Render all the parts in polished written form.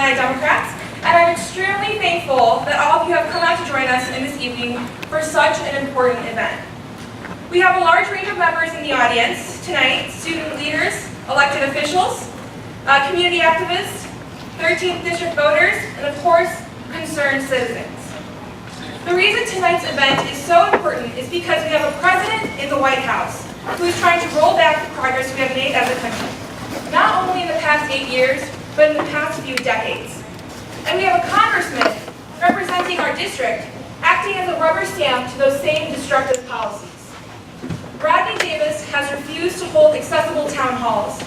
Illini Democrats, and I'm extremely thankful that all of you have come out to join us in this evening for such an important event. We have a large range of members in the audience tonight: student leaders, elected officials, community activists, 13th District voters, and of course, concerned citizens. The reason tonight's event is so important is because we have a president in the White House who is trying to roll back the progress we have made as a country, not only in the past 8 years, but in the past few decades. And we have a congressman representing our district acting as a rubber stamp to those same destructive policies. Rodney Davis has refused to hold accessible town halls.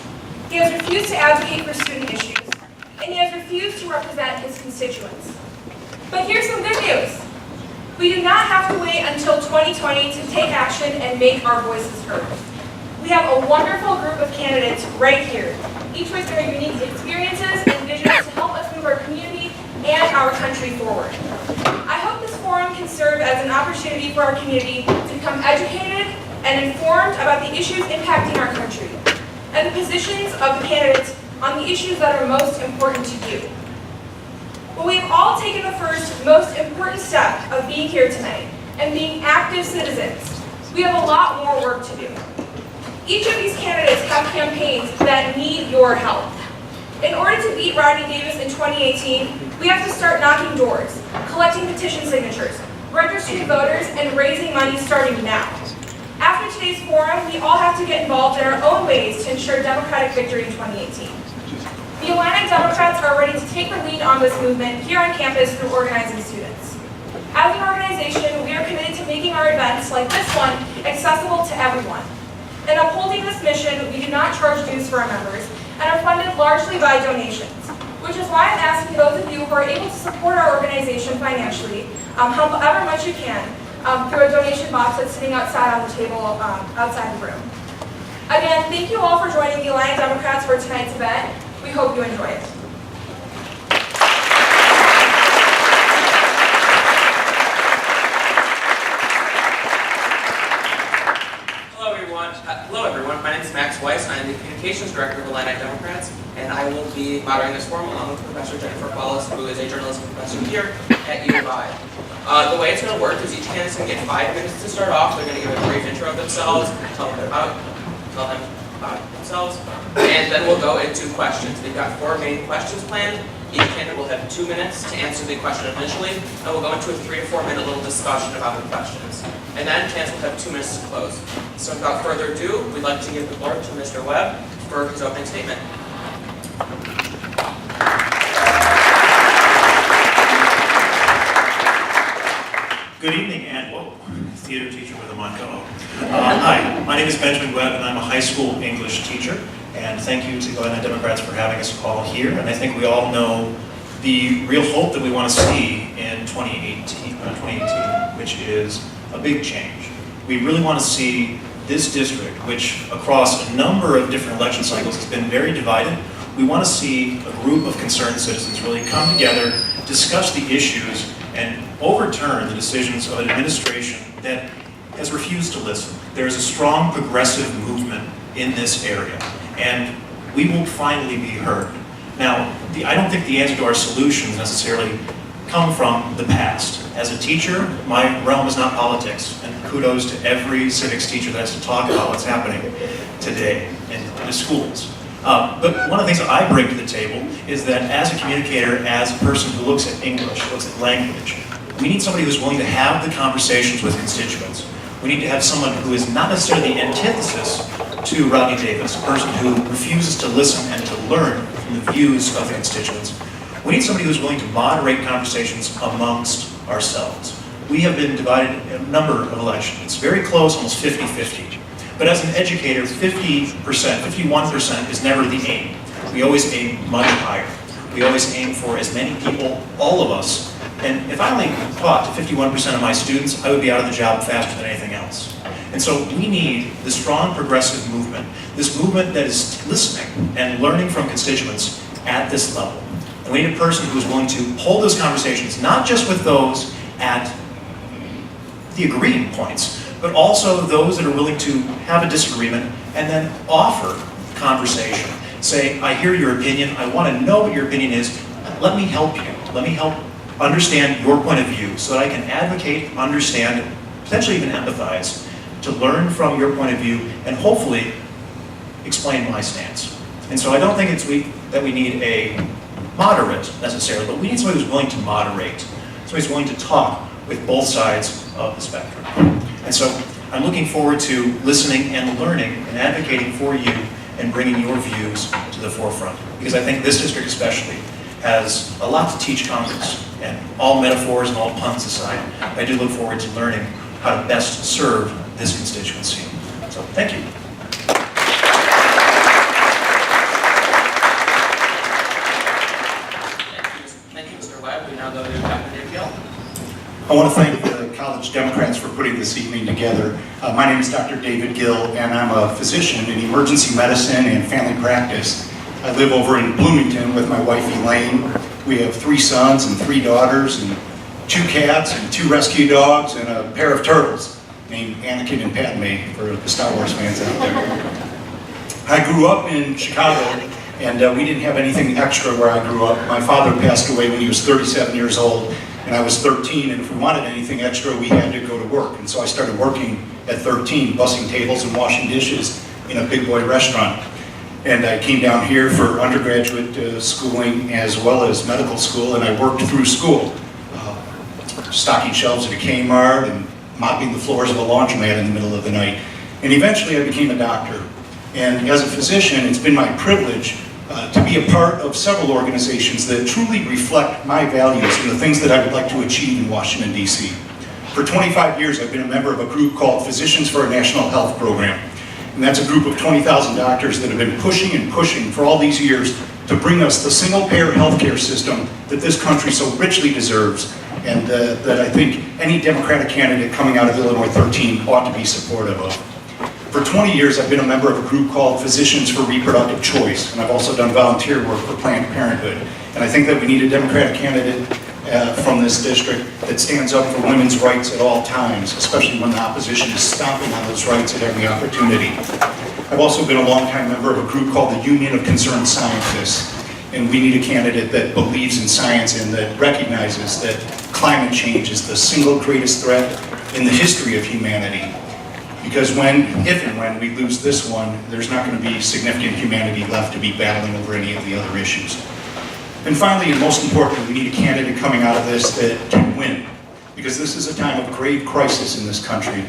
He has refused to advocate for student issues, and he has refused to represent his constituents. But here's some good news. We do not have to wait until 2020 to take action and make our voices heard. We have a wonderful group of candidates right here, each with their unique experiences and visions to help us move our community and our country forward. I hope this forum can serve as an opportunity for our community to become educated and informed about the issues impacting our country, and the positions of the candidates on the issues that are most important to you. But we've all taken the first, most important step of being here tonight and being active citizens. We have a lot more work to do. Each of these candidates have campaigns that need your help. In order to beat Rodney Davis in 2018, we have to start knocking doors, collecting petition signatures, registering voters, and raising money starting now. After today's forum, we all have to get involved in our own ways to ensure Democratic victory in 2018. The Illini Democrats are ready to take the lead on this movement here on campus through organizing students. As an organization, we are committed to making our events, like this one, accessible to everyone. In upholding this mission, we do not charge dues for our members and are funded largely by donations, which is why I'm asking those of you who are able to support our organization financially, however much you can, through a donation box that's sitting outside on the table outside the room. Again, thank you all for joining the Illini Democrats for tonight's event. We hope you enjoy it. Hello everyone. My name is Max Weiss. I am the Communications Director of Illini Democrats, and I will be moderating this forum along with Professor Jennifer Paulus, who is a journalism professor here at U of I. The way it's going to work is each candidate is going to get 5 minutes to start off. They're going to give a brief intro of themselves, tell them about themselves, and then we'll go into questions. We've got 4 main questions planned. Each candidate will have 2 minutes to answer the question initially, and we'll go into a 3 to 4 minute little discussion about the questions. And then Chancellor will have 2 minutes to close. So without further ado, we'd like to give the floor to Mr. Webb for his opening statement. Good evening, and whoa, theater teacher with a mic. Hi, my name is Benjamin Webb, and I'm a high school English teacher. And thank you to the Illini Democrats for having us all here. And I think we all know the real hope that we want to see in 2018, which is a big change. We really want to see this district, which across a number of different election cycles has been very divided. We want to see a group of concerned citizens really come together, discuss the issues, and overturn the decisions of an administration that has refused to listen. There is a strong progressive movement in this area, and we will finally be heard. Now, I don't think the answer to our solutions necessarily come from the past. As a teacher, my realm is not politics, and kudos to every civics teacher that has to talk about what's happening today in the schools. But one of the things that I bring to the table is that as a communicator, as a person who looks at English, looks at language, we need somebody who's willing to have the conversations with constituents. We need to have someone who is not necessarily the antithesis to Rodney Davis, a person who refuses to listen and to learn from the views of the constituents. We need somebody who's willing to moderate conversations amongst ourselves. We have been divided in a number of elections. It's very close, almost 50-50. But as an educator, 50%, 51% is never the aim. We always aim much higher. We always aim for as many people, all of us. And if I only taught to 51% of my students, I would be out of the job faster than anything else. And so we need the strong progressive movement, this movement that is listening and learning from constituents at this level. And we need a person who is willing to hold those conversations, not just with those at the agreeing points, but also those that are willing to have a disagreement and then offer conversation. Say, I hear your opinion, I want to know what your opinion is, let me help you. Let me help understand your point of view so that I can advocate, understand, potentially even empathize, to learn from your point of view and hopefully explain my stance. And so I don't think that we need a moderate necessarily, but we need somebody who's willing to moderate, somebody who's willing to talk with both sides of the spectrum. And so I'm looking forward to listening and learning and advocating for you and bringing your views to the forefront. Because I think this district especially has a lot to teach Congress. And all metaphors and all puns aside, I do look forward to learning how to best serve this constituency. So thank you. Thank you, Mr. Webb. We now go to Dr. Dave Gill. I want to thank the College Democrats for putting this evening together. My name is Dr. David Gill, and I'm a physician in emergency medicine and family practice. I live over in Bloomington with my wife Elaine. We have 3 sons and 3 daughters, and 2 cats and 2 rescue dogs, and a pair of turtles named Anakin and Padme for the Star Wars fans out there. I grew up in Chicago, and we didn't have anything extra where I grew up. My father passed away when he was 37 years old, and I was 13, and if we wanted anything extra, we had to go to work. And so I started working at 13, bussing tables and washing dishes in a big boy restaurant. And I came down here for undergraduate schooling as well as medical school, and I worked through school, stocking shelves at a Kmart and mopping the floors of a laundromat in the middle of the night. And eventually I became a doctor. And as a physician, it's been my privilege to be a part of several organizations that truly reflect my values and the things that I would like to achieve in Washington, D.C. For 25 years, I've been a member of a group called Physicians for a National Health Program. And that's a group of 20,000 doctors that have been pushing and pushing for all these years to bring us the single-payer healthcare system that this country so richly deserves, and that I think any Democratic candidate coming out of Illinois 13 ought to be supportive of. For 20 years, I've been a member of a group called Physicians for Reproductive Choice, and I've also done volunteer work for Planned Parenthood. And I think that we need a Democratic candidate from this district that stands up for women's rights at all times, especially when the opposition is stomping on those rights at every opportunity. I've also been a longtime member of a group called the Union of Concerned Scientists, and we need a candidate that believes in science and that recognizes that climate change is the single greatest threat in the history of humanity. Because if and when we lose this one, there's not going to be significant humanity left to be battling over any of the other issues. And finally, and most importantly, we need a candidate coming out of this that can win. Because this is a time of grave crisis in this country,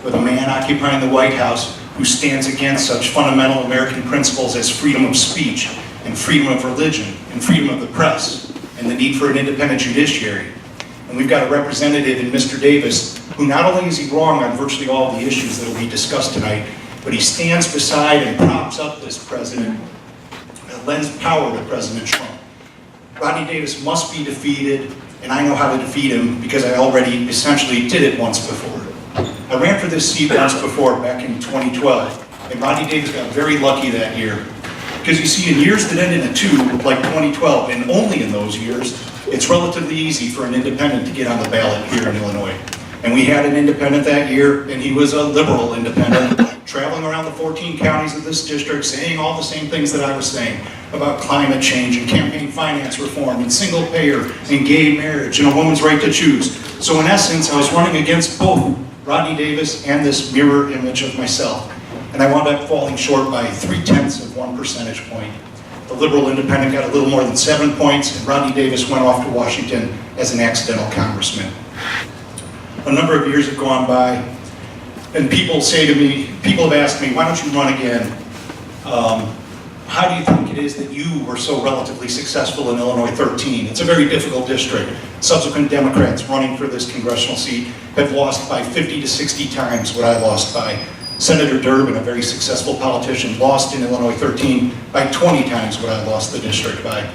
with a man occupying the White House who stands against such fundamental American principles as freedom of speech, and freedom of religion, and freedom of the press, and the need for an independent judiciary. And we've got a representative in Mr. Davis who not only is he wrong on virtually all the issues that will be discussed tonight, but he stands beside and props up this president and lends power to President Trump. Rodney Davis must be defeated, and I know how to defeat him because I already essentially did it once before. I ran for this seat once before, back in 2012, and Rodney Davis got very lucky that year. Because you see, in years that end in a 2, like 2012, and only in those years, it's relatively easy for an independent to get on the ballot here in Illinois. And we had an independent that year, and he was a liberal independent, traveling around the 14 counties of this district, saying all the same things that I was saying about climate change and campaign finance reform and single payer and gay marriage and a woman's right to choose. So in essence, I was running against both Rodney Davis and this mirror image of myself. And I wound up falling short by 0.3 percentage point. The liberal independent got a little more than 7 points, and Rodney Davis went off to Washington as an accidental congressman. A number of years have gone by, and people have asked me, why don't you run again? How do you think it is that you were so relatively successful in Illinois 13? It's a very difficult district. Subsequent Democrats running for this congressional seat have lost by 50 to 60 times what I lost by. Senator Durbin, a very successful politician, lost in Illinois 13 by 20 times what I lost the district by.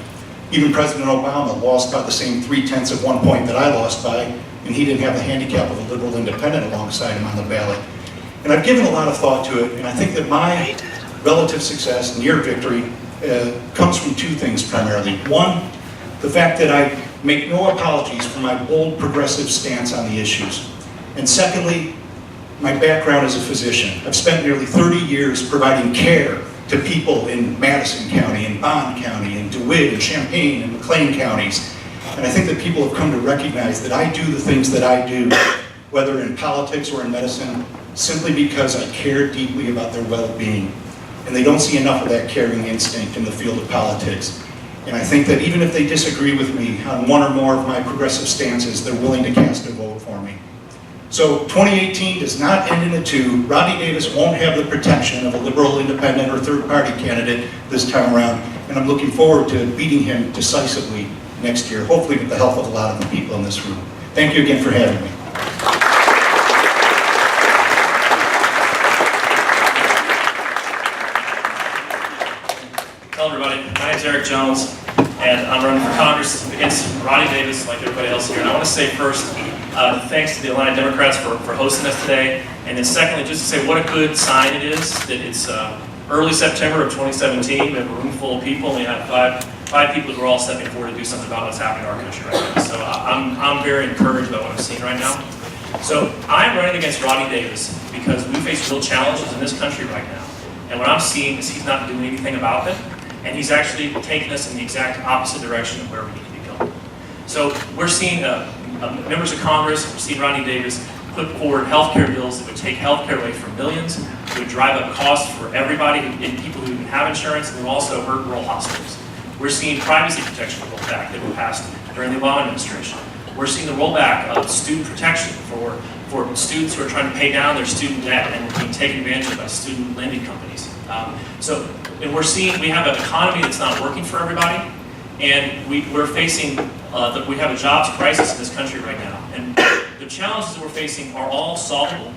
Even President Obama lost by the same 0.3 point that I lost by, and he didn't have the handicap of a liberal independent alongside him on the ballot. And I've given a lot of thought to it, and I think that my relative success, near victory, comes from 2 things primarily. One, the fact that I make no apologies for my bold progressive stance on the issues. And secondly, my background as a physician. I've spent nearly 30 years providing care to people in Madison County, and Bond County, and DeWitt, and Champaign, and McLean counties. And I think that people have come to recognize that I do the things that I do, whether in politics or in medicine, simply because I care deeply about their well-being. And they don't see enough of that caring instinct in the field of politics. And I think that even if they disagree with me on one or more of my progressive stances, they're willing to cast a vote for me. So 2018 does not end in a 2. Rodney Davis won't have the protection of a liberal, independent, or third-party candidate this time around. And I'm looking forward to beating him decisively next year, hopefully with the help of a lot of the people in this room. Thank you again for having me. Hello everybody, my name is Eric Jones, and I'm running for Congress against Rodney Davis like everybody else here. And I want to say first, thanks to the Atlanta Democrats for hosting us today, and then secondly, just to say what a good sign it is that it's early September of 2017. We have a room full of people, and we have five people who are all stepping forward to do something about what's happening in our country right now. So I'm very encouraged by what I'm seeing right now. So I'm running against Rodney Davis because we face real challenges in this country right now. And what I'm seeing is he's not doing anything about them. And he's actually taking us in the exact opposite direction of where we need to be going. So we're seeing members of Congress, we're seeing Rodney Davis put forward health care bills that would take health care away from millions, that would drive up costs for everybody, and people who even have insurance, and would also hurt rural hospitals. We're seeing privacy protection rolled back that were passed during the Obama administration. We're seeing the rollback of student protection for students who are trying to pay down their student debt and being taken advantage of by student lending companies. And we're seeing we have an economy that's not working for everybody, and we're facing we have a jobs crisis in this country right now. And the challenges that we're facing are all solvable,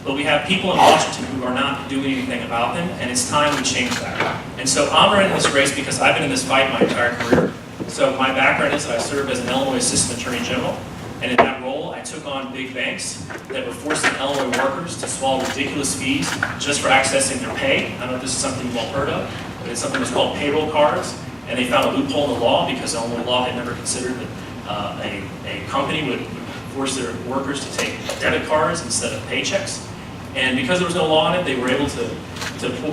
but we have people in Washington who are not doing anything about them, and it's time we change that. And so I'm running this race because I've been in this fight my entire career. So my background is that I served as an Illinois Assistant Attorney General, and in that role I took on big banks that were forcing Illinois workers to swallow ridiculous fees just for accessing their pay. I don't know if this is something you've all heard of, but it's something that's called payroll cards, and they found a loophole in the law because Illinois law had never considered that a company would force their workers to take debit cards instead of paychecks. And because there was no law on it, they were able to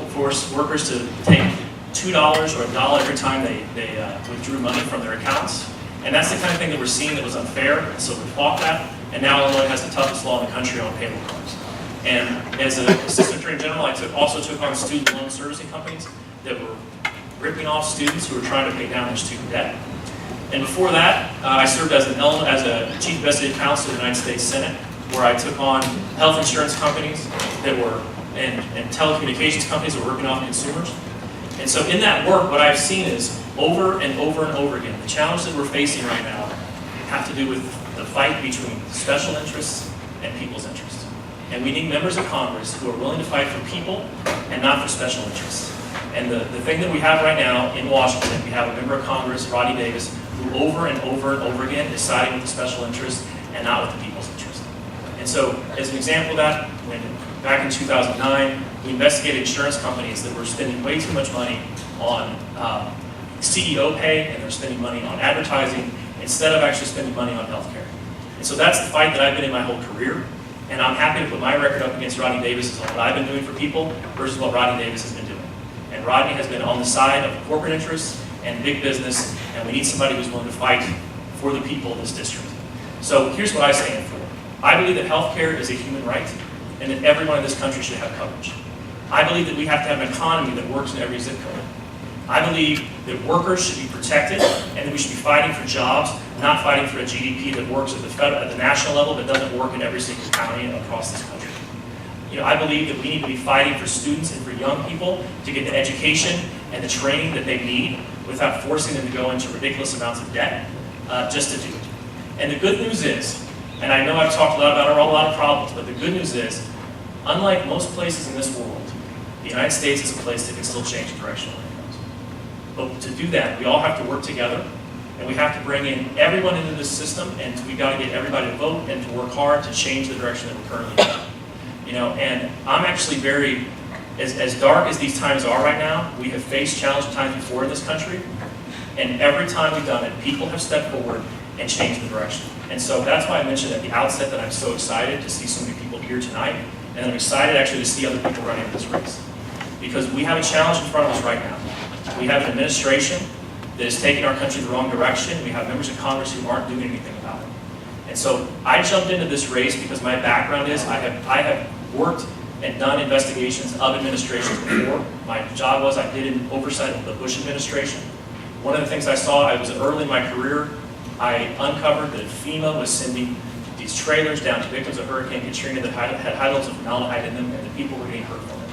force workers to take $2 or $1 every time they withdrew money from their accounts. And that's the kind of thing that we're seeing that was unfair, and so we fought that. And now Illinois has the toughest law in the country on payroll cards. And as an Assistant Attorney General, I also took on student loan servicing companies that were ripping off students who were trying to pay down their student debt. And before that, I served as a Chief Investigative Counsel in the United States Senate, where I took on health insurance companies that were and telecommunications companies that were ripping off consumers. And so in that work, what I've seen is over and over and over again, the challenges that we're facing right now have to do with the fight between special interests and people's interests. And we need members of Congress who are willing to fight for people and not for special interests. And the thing that we have right now in Washington, we have a member of Congress, Rodney Davis, who over and over and over again is siding with the special interests and not with the people's interest. And so, as an example of that, when back in 2009, we investigated insurance companies that were spending way too much money on CEO pay, and they're spending money on advertising instead of actually spending money on healthcare. And so that's the fight that I've been in my whole career, and I'm happy to put my record up against Rodney Davis's on what I've been doing for people versus what Rodney Davis has been doing. And Rodney has been on the side of corporate interests and big business, and we need somebody who's willing to fight for the people of this district. So here's what I stand for. I believe that healthcare is a human right, and that everyone in this country should have coverage. I believe that we have to have an economy that works in every zip code. I believe that workers should be protected, and that we should be fighting for jobs, not fighting for a GDP that works at the national level but doesn't work in every single county across this country. I believe that we need to be fighting for students and for young people to get the education and the training that they need without forcing them to go into ridiculous amounts of debt just to do it. And the good news is, and I know I've talked a lot about a lot of problems, but the good news is, unlike most places in this world, the United States is a place that can still change the direction when it goes. But to do that, we all have to work together, and we have to bring in everyone into this system, and we've got to get everybody to vote and to work hard to change the direction that we're currently going. And I'm actually very, as dark as these times are right now, we have faced challenging times before in this country, and every time we've done it, people have stepped forward and changed the direction. And so that's why I mentioned at the outset that I'm so excited to see so many people here tonight, and I'm excited actually to see other people running this race. because we have a challenge in front of us right now. We have an administration that is taking our country the wrong direction. We have members of Congress who aren't doing anything about it. And so I jumped into this race because my background is I have worked and done investigations of administrations before. My job was I did an oversight of the Bush administration. One of the things I saw, I was early in my career, I uncovered that FEMA was sending these trailers down to victims of Hurricane Katrina that had high levels of formaldehyde in them, and the people were getting hurt from it.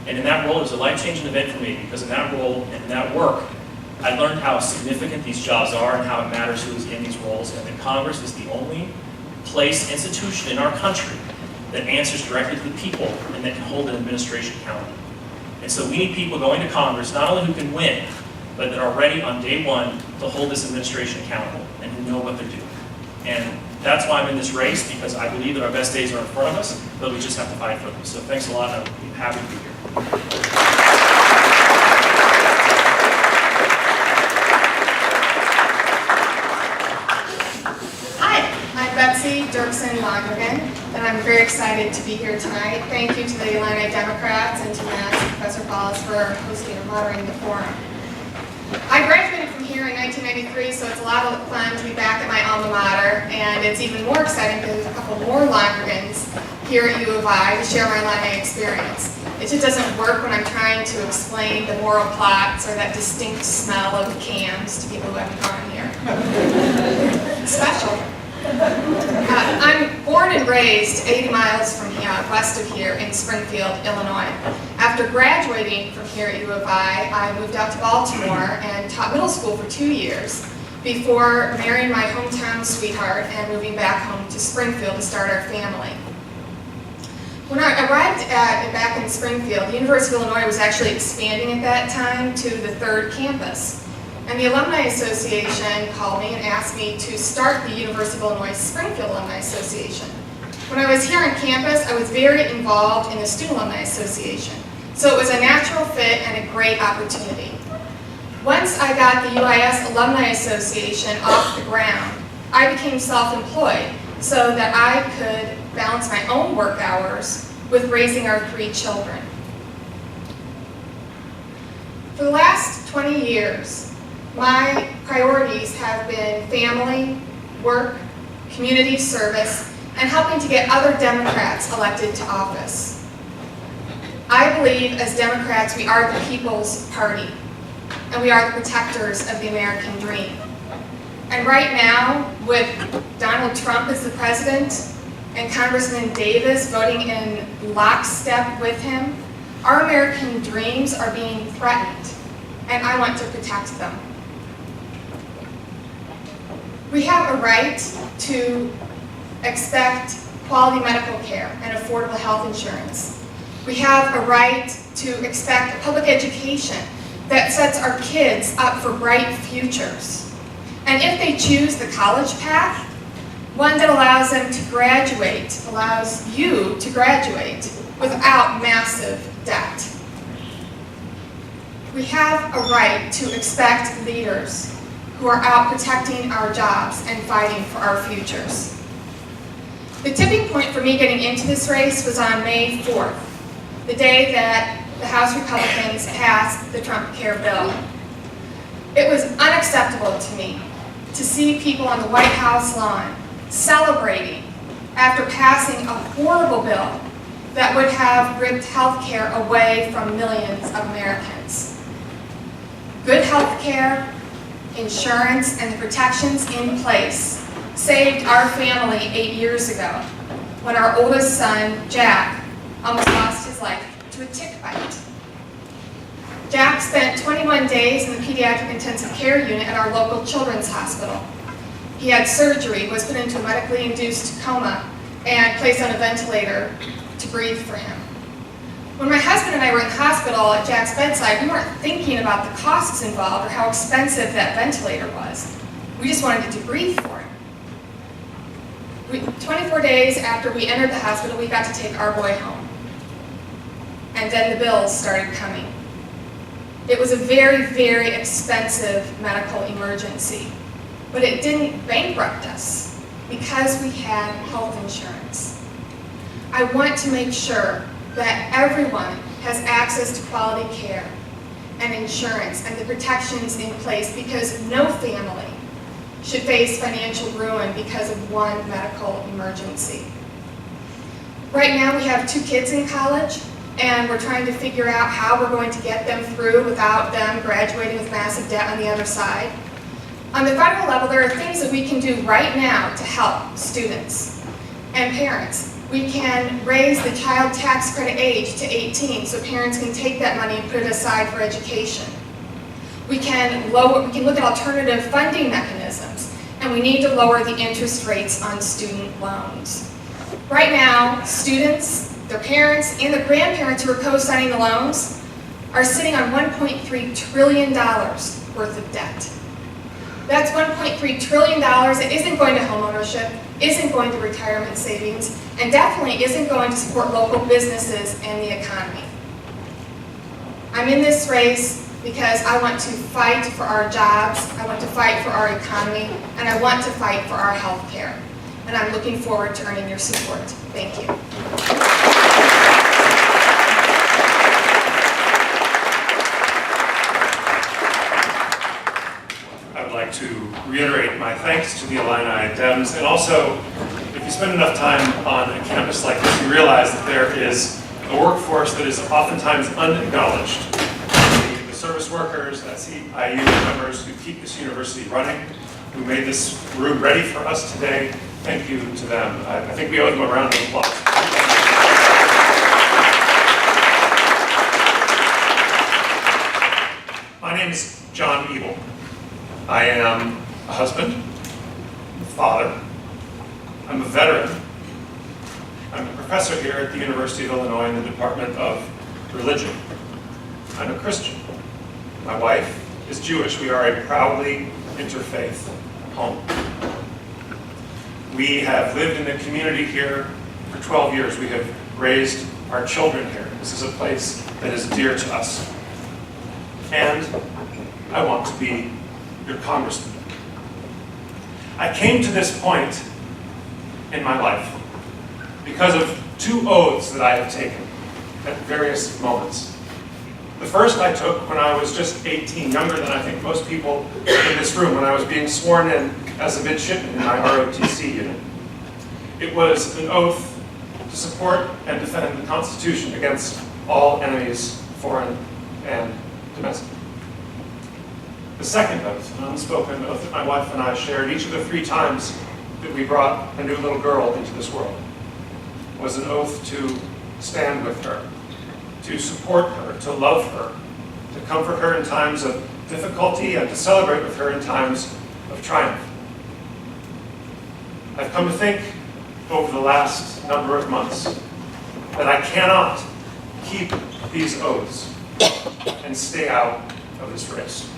And in that role, it was a life-changing event for me, because in that role and in that work, I learned how significant these jobs are and how it matters who is in these roles, and that Congress is the only place, institution in our country that answers directly to the people and that can hold an administration accountable. And so we need people going to Congress, not only who can win, but that are ready on day one to hold this administration accountable and who know what they're doing. And that's why I'm in this race, because I believe that our best days are in front of us, but we just have to fight for them. So thanks a lot, and I'm happy to be here. Betsy Dirksen Lonergan, and I'm very excited to be here tonight. Thank you to the Illini Democrats and to Matt and Professor Paulus for hosting and moderating the forum. I graduated from here in 1993, so it's a lot of fun to be back at my alma mater, and it's even more exciting because there's a couple more Lonergans here at U of I to share my Illini experience. It just doesn't work when I'm trying to explain the moral plots or that distinct smell of cans to people who haven't gone here. It's special. I'm born and raised 80 miles from here, west of here in Springfield, Illinois. After graduating from here at U of I moved out to Baltimore and taught middle school for 2 years before marrying my hometown sweetheart and moving back home to Springfield to start our family. When I arrived back in Springfield, the University of Illinois was actually expanding at that time to the 3rd campus. And the Alumni Association called me and asked me to start the University of Illinois Springfield Alumni Association. When I was here on campus, I was very involved in the Student Alumni Association. So it was a natural fit and a great opportunity. Once I got the UIS Alumni Association off the ground, I became self-employed so that I could balance my own work hours with raising our 3 children. For the last 20 years, my priorities have been family, work, community service, and helping to get other Democrats elected to office. I believe as Democrats we are the people's party, and we are the protectors of the American dream. And right now, with Donald Trump as the president and Congressman Davis voting in lockstep with him, our American dreams are being threatened, and I want to protect them. We have a right to expect quality medical care and affordable health insurance. We have a right to expect a public education that sets our kids up for bright futures. And if they choose the college path, one that allows them to graduate, allows you to graduate without massive debt. We have a right to expect leaders who are out protecting our jobs and fighting for our futures. The tipping point for me getting into this race was on May 4th, the day that the House Republicans passed the Trump Care bill. It was unacceptable to me to see people on the White House lawn celebrating after passing a horrible bill that would have ripped health care away from millions of Americans. Good health care, insurance, and the protections in place saved our family 8 years ago when our oldest son, Jack, almost lost his life to a tick bite. Jack spent 21 days in the pediatric intensive care unit at our local children's hospital. He had surgery, was put into a medically induced coma, and placed on a ventilator to breathe for him. When my husband and I were in the hospital at Jack's bedside, we weren't thinking about the costs involved or how expensive that ventilator was. We just wanted to breathe for him. 24 days after we entered the hospital, we got to take our boy home. And then the bills started coming. It was a very, very expensive medical emergency, but it didn't bankrupt us because we had health insurance. I want to make sure that everyone has access to quality care and insurance and the protections in place, because no family should face financial ruin because of one medical emergency. Right now we have 2 kids in college, and we're trying to figure out how we're going to get them through without them graduating with massive debt on the other side. On the federal level, there are things that we can do right now to help students and parents. We can raise the child tax credit age to 18 so parents can take that money and put it aside for education. We can look at alternative funding mechanisms, and we need to lower the interest rates on student loans. Right now, students, their parents, and the grandparents who are co-signing the loans are sitting on $1.3 trillion worth of debt. That's $1.3 trillion that isn't going to homeownership, isn't going to retirement savings, and definitely isn't going to support local businesses and the economy. I'm in this race because I want to fight for our jobs, I want to fight for our economy, and I want to fight for our health care. And I'm looking forward to earning your support. Thank you. I would like to reiterate my thanks to the Illini Dems, and also, if you spend enough time on a campus like this, you realize that there is a workforce that is oftentimes unacknowledged. The service workers, that's IU members who keep this university running, who made this room ready for us today. Thank you to them. I think we owe them a round of applause. My name is John Ebel. I am a husband, a father, I'm a veteran, I'm a professor here at the University of Illinois in the Department of Religion. I'm a Christian. My wife is Jewish. We are a proudly interfaith home. We have lived in the community here for 12 years. We have raised our children here. This is a place that is dear to us. And I want to be your congressman. I came to this point in my life because of 2 oaths that I have taken at various moments. The first I took when I was just 18, younger than I think most people in this room, when I was being sworn in as a midshipman in my ROTC unit. It was an oath to support and defend the Constitution against all enemies, foreign and domestic. The second oath, an unspoken oath that my wife and I shared each of the 3 times that we brought a new little girl into this world, was an oath to stand with her, to support her, to love her, to comfort her in times of difficulty, and to celebrate with her in times of triumph. I've come to think over the last number of months that I cannot keep these oaths and stay out of this race.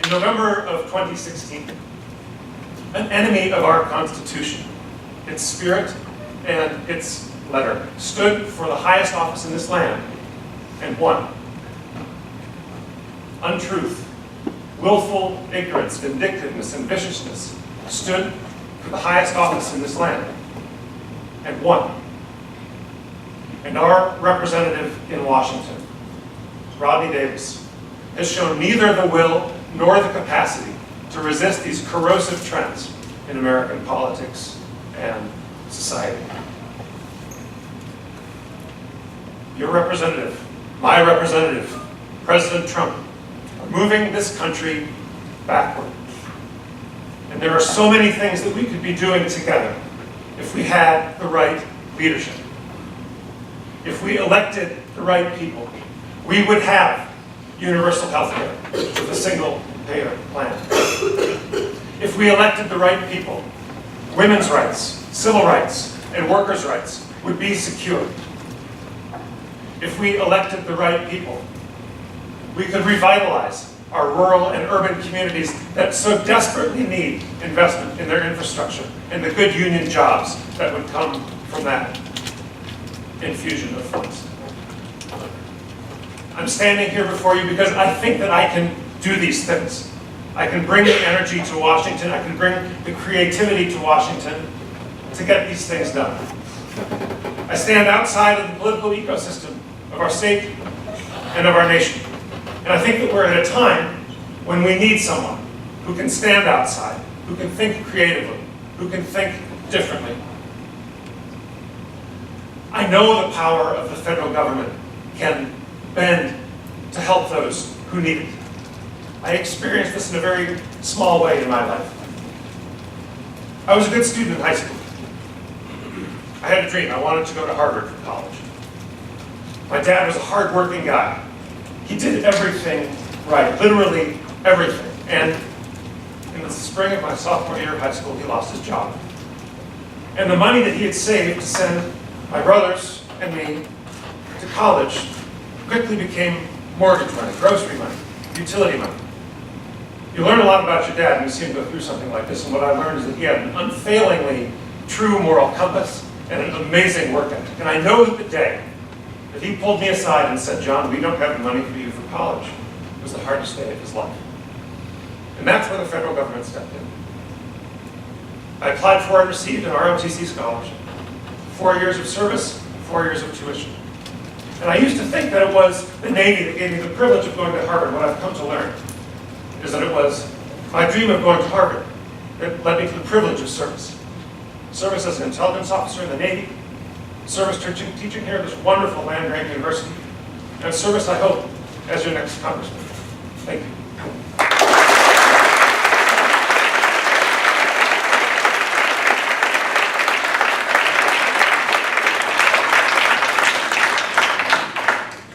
In November of 2016, an enemy of our Constitution, its spirit and its letter, stood for the highest office in this land and won. Untruth, willful ignorance, vindictiveness, and viciousness stood for the highest office in this land and won. And our representative in Washington, Rodney Davis, has shown neither the will nor the capacity to resist these corrosive trends in American politics and society. Your representative, my representative, President Trump, are moving this country backward. And there are so many things that we could be doing together if we had the right leadership. If we elected the right people, we would have universal health care with a single payer plan. If we elected the right people, women's rights, civil rights, and workers' rights would be secure. If we elected the right people, we could revitalize our rural and urban communities that so desperately need investment in their infrastructure and the good union jobs that would come from that infusion of funds. I'm standing here before you because I think that I can do these things. I can bring the energy to Washington, I can bring the creativity to Washington to get these things done. I stand outside of the political ecosystem of of our state, and of our nation. And I think that we're at a time when we need someone who can stand outside, who can think creatively, who can think differently. I know the power of the federal government can bend to help those who need it. I experienced this in a very small way in my life. I was a good student in high school. I had a dream. I wanted to go to Harvard for college. My dad was a hard-working guy. He did everything right, literally everything. And in the spring of my sophomore year of high school, he lost his job. And the money that he had saved to send my brothers and me to college quickly became mortgage money, grocery money, utility money. You learn a lot about your dad when you see him go through something like this, and what I learned is that he had an unfailingly true moral compass and an amazing work ethic. And I know that the day that he pulled me aside and said, "John, we don't have the money for you for college," was the hardest day of his life. And that's where the federal government stepped in. I applied for and received an ROTC scholarship. 4 years of service, 4 years of tuition. And I used to think that it was the Navy that gave me the privilege of going to Harvard. What I've come to learn is that it was my dream of going to Harvard that led me to the privilege of service. Service as an intelligence officer in the Navy, service teaching here at this wonderful land-grant university, and service, I hope, as your next congressman. Thank you.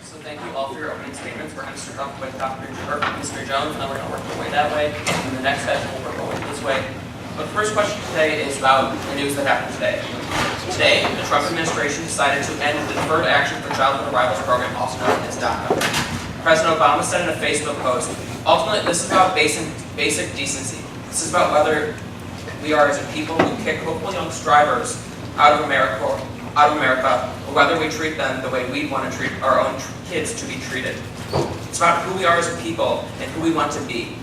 So thank you all for your opening statements. We're going to start off with Mr. Jones, and then we're going to work our way that way. And the next session, we'll work our way this way. But the first question today is about the news that happened today. Today, the Trump administration decided to end the Deferred Action for Childhood Arrivals program, also known as DACA. President Obama said in a Facebook post, "Ultimately, this is about basic decency. This is about whether we are as a people who kick hopeful young strivers out of America, or whether we treat them the way we want to treat our own kids to be treated. It's about who we are as a people and who we want to be.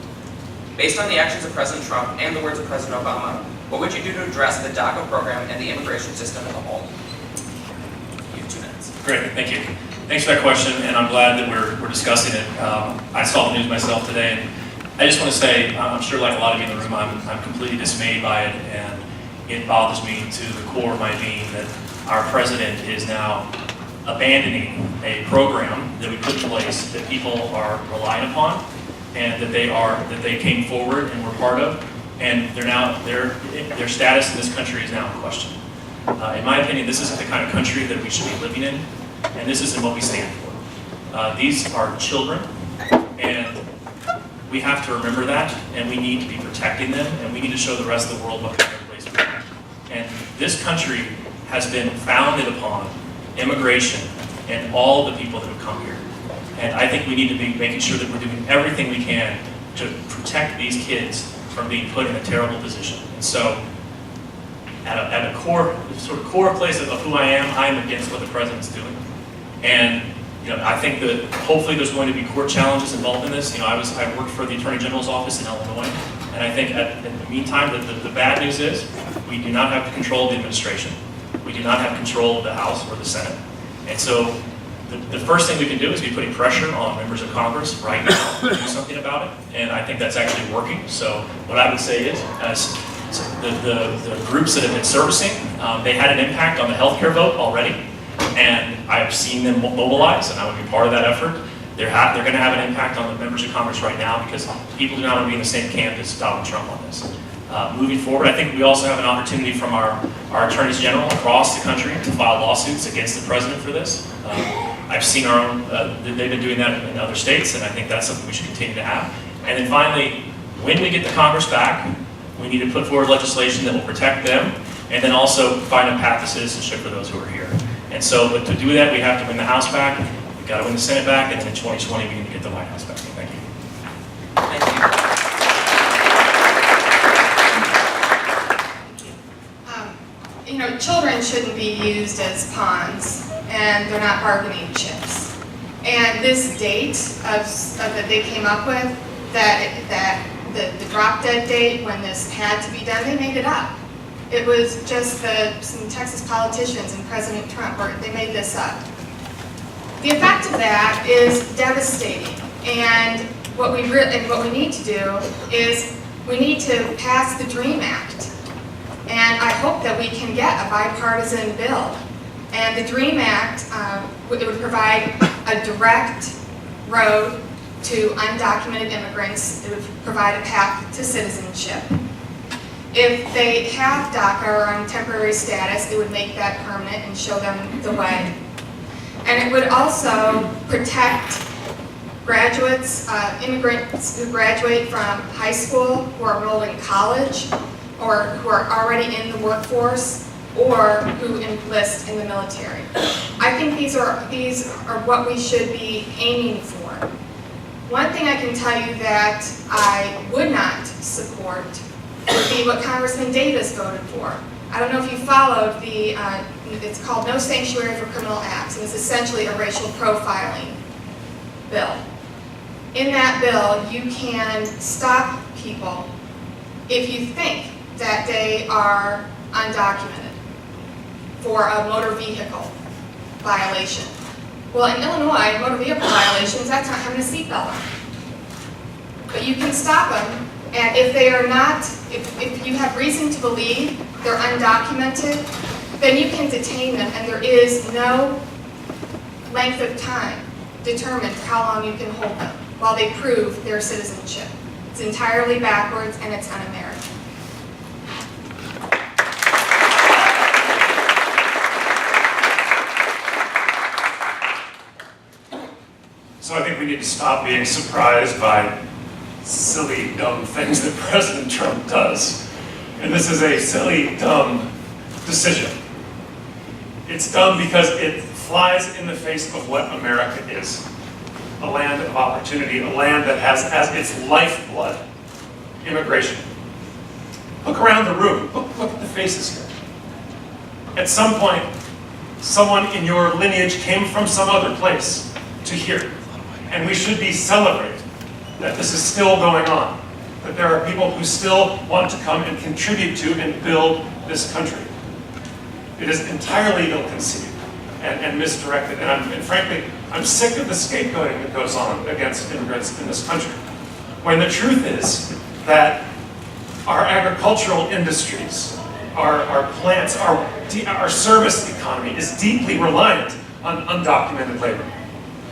Based on the actions of President Trump and the words of President Obama, what would you do to address the DACA program and the immigration system as a whole?" You have 2 minutes. Great, thank you. Thanks for that question, and I'm glad that we're discussing it. I saw the news myself today, and I just want to say, I'm sure like a lot of you in the room, I'm completely dismayed by it, and it bothers me to the core of my being that our president is now abandoning a program that we put in place that people are relying upon, and that they came forward and were part of, and their status in this country is now in question. In my opinion, this isn't the kind of country that we should be living in, and this isn't what we stand for. These are children, and we have to remember that, and we need to be protecting them, and we need to show the rest of the world what kind of place we're in. And this country has been founded upon immigration and all the people that have come here. And I think we need to be making sure that we're doing everything we can to protect these kids from being put in a terrible position. And so, at a core place of who I am against what the president's doing. And I think that hopefully there's going to be court challenges involved in this. I worked for the Attorney General's office in Illinois, and I think in the meantime, the bad news is we do not have control of the administration. We do not have control of the House or the Senate. And so the first thing we can do is be putting pressure on members of Congress right now to do something about it, and I think that's actually working. So what I would say is, as the groups that have been servicing, they had an impact on the healthcare vote already, and I've seen them mobilize, and I would be part of that effort. They're going to have an impact on the members of Congress right now because people do not want to be in the same camp as Donald Trump on this. Moving forward, I think we also have an opportunity from our attorneys general across the country to file lawsuits against the president for this. I've seen our own, they've been doing that in other states, and I think that's something we should continue to have. And then finally, when we get the Congress back, we need to put forward legislation that will protect them, and then also find a path to citizenship for those who are here. And so, but to do that, we have to win the House back, we've got to win the Senate back, and then in 2020, we need to get the White House back. Thank you. Thank you. Children shouldn't be used as pawns, and they're not bargaining chips. And this date that they came up with, the drop dead date when this had to be done, they made it up. It was just some Texas politicians and President Trump, they made this up. The effect of that is devastating, and what we need to do is we need to pass the DREAM Act. And I hope that we can get a bipartisan bill. And the DREAM Act, it would provide a direct road to undocumented immigrants. It would provide a path to citizenship. If they have DACA or on temporary status, it would make that permanent and show them the way. And it would also protect graduates, immigrants who graduate from high school, who are enrolled in college, or who are already in the workforce, or who enlist in the military. I think these are what we should be aiming for. One thing I can tell you that I would not support would be what Congressman Davis voted for. I don't know if you followed the, it's called No Sanctuary for Criminal Acts, and it's essentially a racial profiling bill. In that bill, you can stop people if you think that they are undocumented for a motor vehicle violation. Well, in Illinois, motor vehicle violations, that's not having a seatbelt on. But you can stop them, and if they are not, if you have reason to believe they're undocumented, then you can detain them, and there is no length of time determined for how long you can hold them while they prove their citizenship. It's entirely backwards, and it's un-American. So I think we need to stop being surprised by silly, dumb things that President Trump does. And this is a silly, dumb decision. It's dumb because it flies in the face of what America is. A land of opportunity, a land that has as its lifeblood immigration. Look around the room, look at the faces here. At some point, someone in your lineage came from some other place to here. And we should be celebrating that this is still going on, that there are people who still want to come and contribute to and build this country. It is entirely ill-conceived and misdirected, and frankly, I'm sick of the scapegoating that goes on against immigrants in this country. When the truth is that our agricultural industries, our plants, our service economy is deeply reliant on undocumented labor.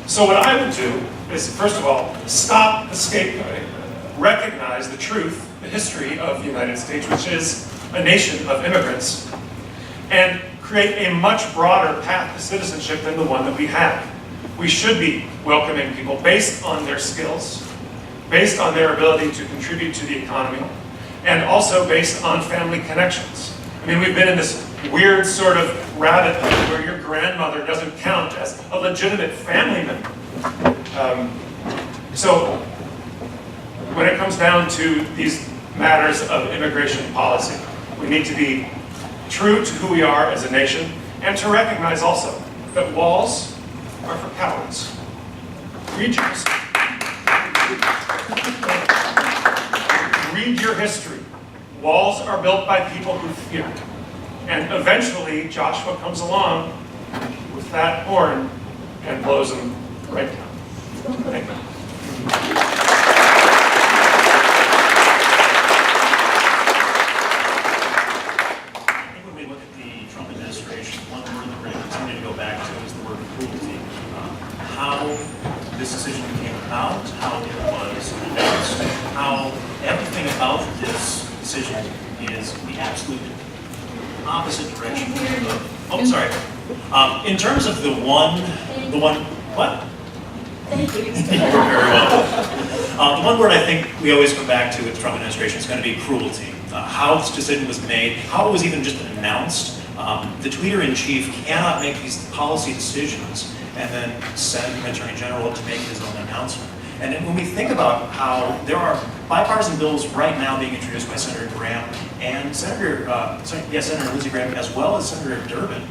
So what I would do is, first of all, stop the scapegoating, recognize the truth, the history of the United States, which is a nation of immigrants, and create a much broader path to citizenship than the one that we have. We should be welcoming people based on their skills, based on their ability to contribute to the economy, and also based on family connections. I mean, we've been in this weird sort of rabbit hole where your grandmother doesn't count as a legitimate family member. So when it comes down to these matters of immigration policy, we need to be true to who we are as a nation, and to recognize also that walls are for cowards. Read your history. Read your history. Walls are built by people who fear. And eventually, Joshua comes along with that horn and blows them right down. Thank you. I think when we look at the Trump administration, one word that we're going to continue to go back to is the word cruelty. How this decision came about, how it was announced, how everything about this decision is the absolute opposite direction of, oh, sorry. In terms of the one, what? Thank you. You're very welcome. The one word I think we always come back to with the Trump administration is going to be cruelty. How this decision was made, how it was even just announced. The tweeter-in-chief cannot make these policy decisions and then send the Attorney General to make his own announcement. And when we think about how there are bipartisan bills right now being introduced by Senator Graham and Senator Lindsey Graham, as well as Senator Durbin,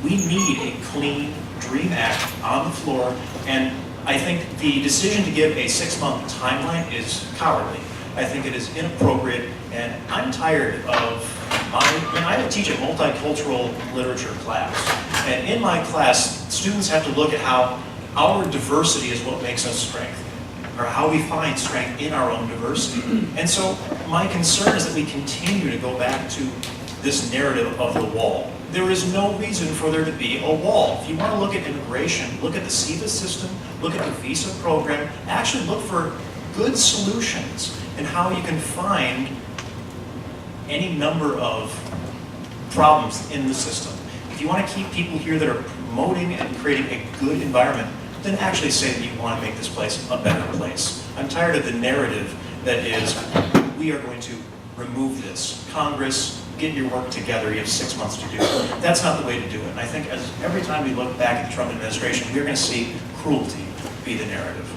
we need a clean DREAM Act on the floor, and I think the decision to give a 6-month timeline is cowardly. I think it is inappropriate, and I'm tired of I teach a multicultural literature class, and in my class, students have to look at how our diversity is what makes us strength, or how we find strength in our own diversity. And so my concern is that we continue to go back to this narrative of the wall. There is no reason for there to be a wall. If you want to look at immigration, look at the SEVA system, look at the visa program, actually look for good solutions and how you can find any number of problems in the system. If you want to keep people here that are promoting and creating a good environment, then actually say that you want to make this place a better place. I'm tired of the narrative that is, we are going to remove this. Congress, get your work together, you have 6 months to do it. That's not the way to do it. And I think as every time we look back at the Trump administration, we're going to see cruelty be the narrative.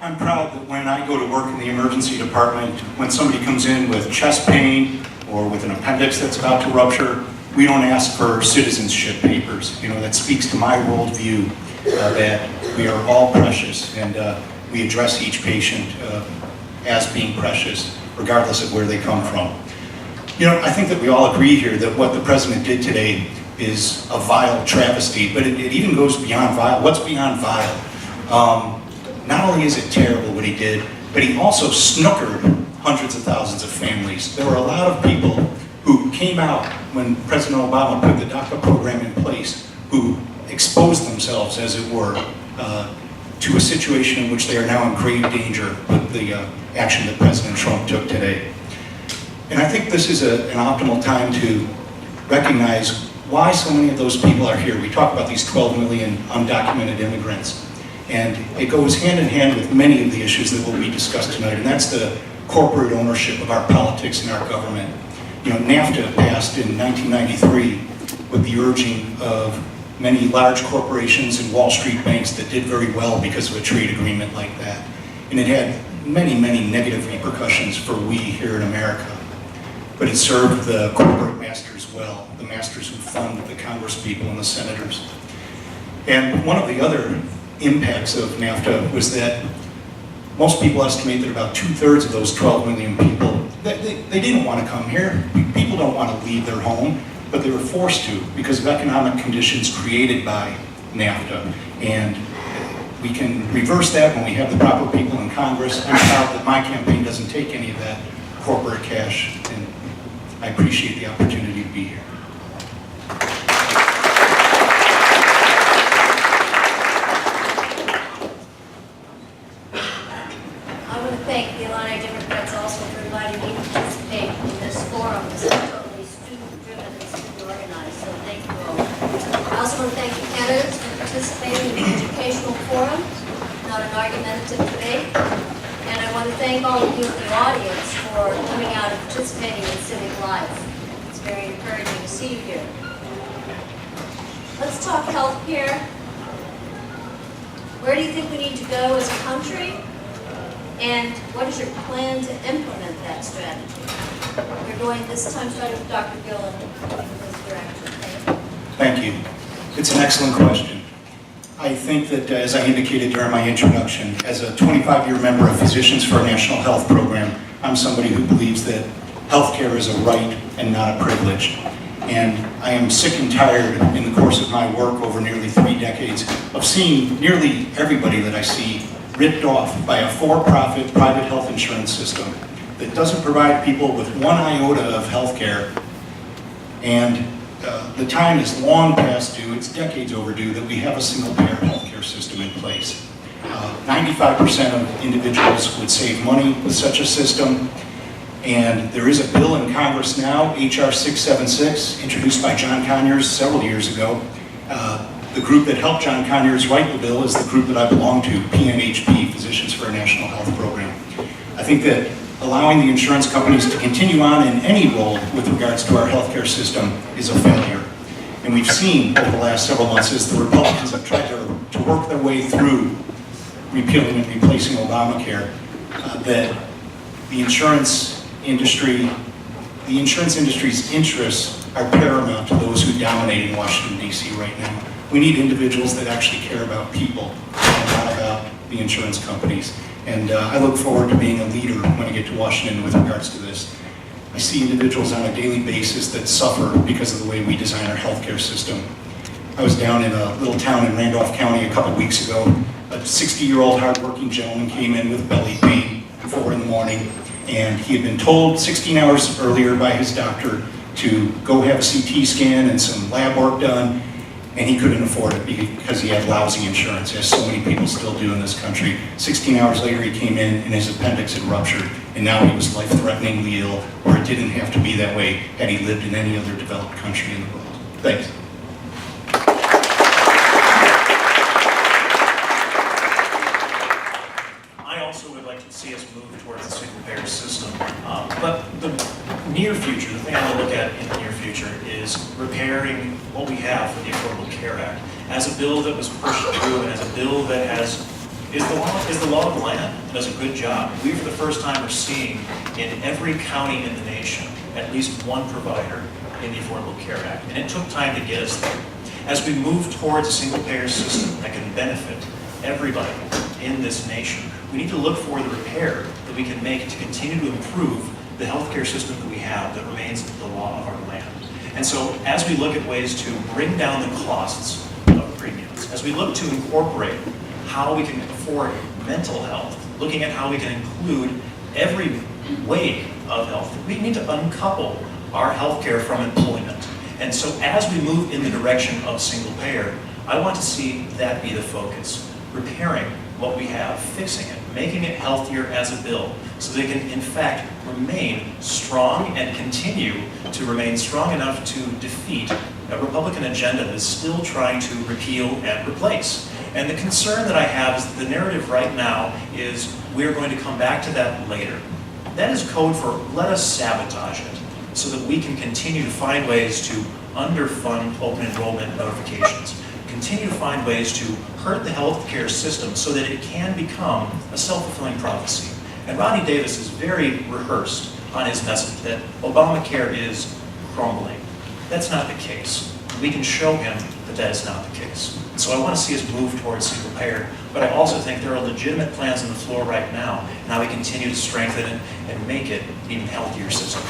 I'm proud that when I go to work in the emergency department, when somebody comes in with chest pain or with an appendix that's about to rupture, we don't ask for citizenship papers. You know, that speaks to my worldview that we are all precious, and we address each patient as being precious, regardless of where they come from. You know, I think that we all agree here that what the president did today is a vile travesty, but it even goes beyond vile. What's beyond vile? Not only is it terrible what he did, but he also snookered hundreds of thousands of families. There were a lot of people who came out when President Obama put the DACA program in place, who exposed themselves, as it were, to a situation in which they are now in grave danger with the action that President Trump took today. And I think this is an optimal time to recognize why so many of those people are here. We talk about these 12 million undocumented immigrants. And it goes hand in hand with many of the issues that will be discussed tonight, and that's the corporate ownership of our politics and our government. You know, NAFTA passed in 1993 with the urging of many large corporations and Wall Street banks that did very well because of a trade agreement like that. And it had many, many negative repercussions for we here in America. But it served the corporate masters well, the masters who fund the congresspeople and the senators. And one of the other impacts of NAFTA was that most people estimate that about 2/3 of those 12 million people, they didn't want to come here. People don't want to leave their home, but they were forced to because of economic conditions created by NAFTA. And we can reverse that when we have the proper people in Congress. I'm proud that my campaign doesn't take any of that corporate cash, and I appreciate the opportunity to be here. Thank the Illini Democrats also for inviting me to participate in this forum. This is totally student-driven and student-organized, so thank you all. I also want to thank the candidates for participating in the educational forum, not an argumentative debate. And I want to thank all of you in the audience for coming out and participating in civic life. It's very encouraging to see you here. Let's talk health care. Where do you think we need to go as a country? And what is your plan to implement that strategy? We're going this time starting with Dr. Gill in this direction. Thank you. It's an excellent question. I think that, as I indicated during my introduction, as a 25-year member of Physicians for a National Health Program, I'm somebody who believes that healthcare is a right and not a privilege. And I am sick and tired in the course of my work over nearly 3 decades of seeing nearly everybody that I see ripped off by a for-profit private health insurance system that doesn't provide people with one iota of health care. And the time is long past due, it's decades overdue, that we have a single-payer healthcare system in place. 95% of individuals would save money with such a system. And there is a bill in Congress now, H.R. 676, introduced by John Conyers several years ago. The group that helped John Conyers write the bill is the group that I belong to, PNHP, Physicians for a National Health Program. I think that allowing the insurance companies to continue on in any role with regards to our healthcare system is a failure. And we've seen over the last several months as the Republicans have tried to work their way through repealing and replacing Obamacare, that the insurance industry's interests are paramount to those who dominate in Washington, D.C. right now. We need individuals that actually care about people and not about the insurance companies. And I look forward to being a leader when I get to Washington with regards to this. I see individuals on a daily basis that suffer because of the way we design our healthcare system. I was down in a little town in Randolph County a couple weeks ago. A 60-year-old hardworking gentleman came in with belly pain at 4 in the morning, and he had been told 16 hours earlier by his doctor to go have a CT scan and some lab work done, and he couldn't afford it because he had lousy insurance, as so many people still do in this country. 16 hours later, he came in and his appendix had ruptured, and now he was life-threateningly ill, or it didn't have to be that way had he lived in any other developed country in the world. Thanks. I also would like to see us move towards a single-payer system. But the near future, the thing I want to look at in the near future is repairing what we have for the Affordable Care Act. As a bill that was pushed through and as a bill that is the law of the land and does a good job. We, for the first time, are seeing in every county in the nation at least one provider in the Affordable Care Act. And it took time to get us there. As we move towards a single-payer system that can benefit everybody in this nation, we need to look for the repair that we can make to continue to improve the healthcare system that we have that remains the law of our land. And so as we look at ways to bring down the costs of premiums, as we look to incorporate how we can afford mental health, looking at how we can include every way of health, we need to uncouple our healthcare from employment. And so as we move in the direction of single payer, I want to see that be the focus, repairing what we have, fixing it, making it healthier as a bill, so they can in fact remain strong and continue to remain strong enough to defeat a Republican agenda that's still trying to repeal and replace. And the concern that I have is that the narrative right now is we're going to come back to that later. That is code for let us sabotage it so that we can continue to find ways to underfund open enrollment notifications, continue to find ways to hurt the healthcare system so that it can become a self-fulfilling prophecy. And Ronnie Davis is very rehearsed on his message that Obamacare is crumbling. That's not the case. We can show him that that is not the case. So I want to see us move towards single payer, but I also think there are legitimate plans on the floor right now, and how we continue to strengthen it and make it an even healthier system.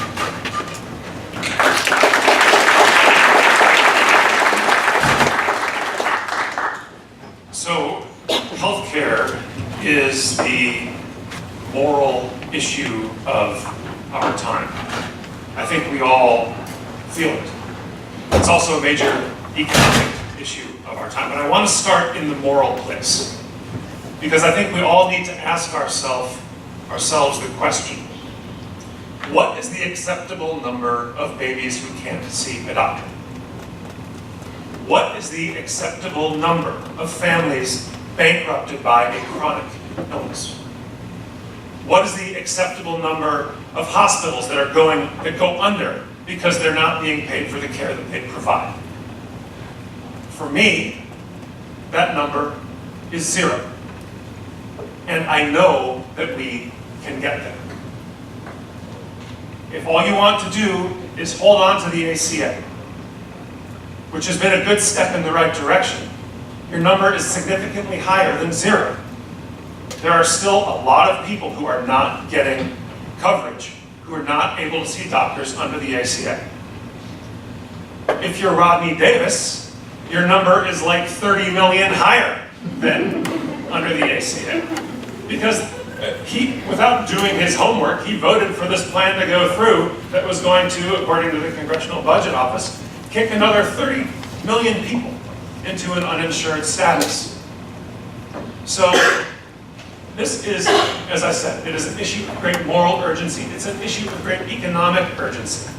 So, healthcare is the moral issue of our time. I think we all feel it. It's also a major economic issue of our time. But I want to start in the moral place, because I think we all need to ask ourselves the question, what is the acceptable number of babies who can't see a doctor? What is the acceptable number of families bankrupted by a chronic illness? What is the acceptable number of hospitals that go under because they're not being paid for the care that they provide? For me, that number is 0. And I know that we can get there. If all you want to do is hold on to the ACA, which has been a good step in the right direction, your number is significantly higher than 0. There are still a lot of people who are not getting coverage, who are not able to see doctors under the ACA. If you're Rodney Davis, your number is like 30 million higher than under the ACA. Because he, without doing his homework, he voted for this plan to go through that was going to, according to the Congressional Budget Office, kick another 30 million people into an uninsured status. So this is, as I said, it is an issue of great moral urgency. It's an issue of great economic urgency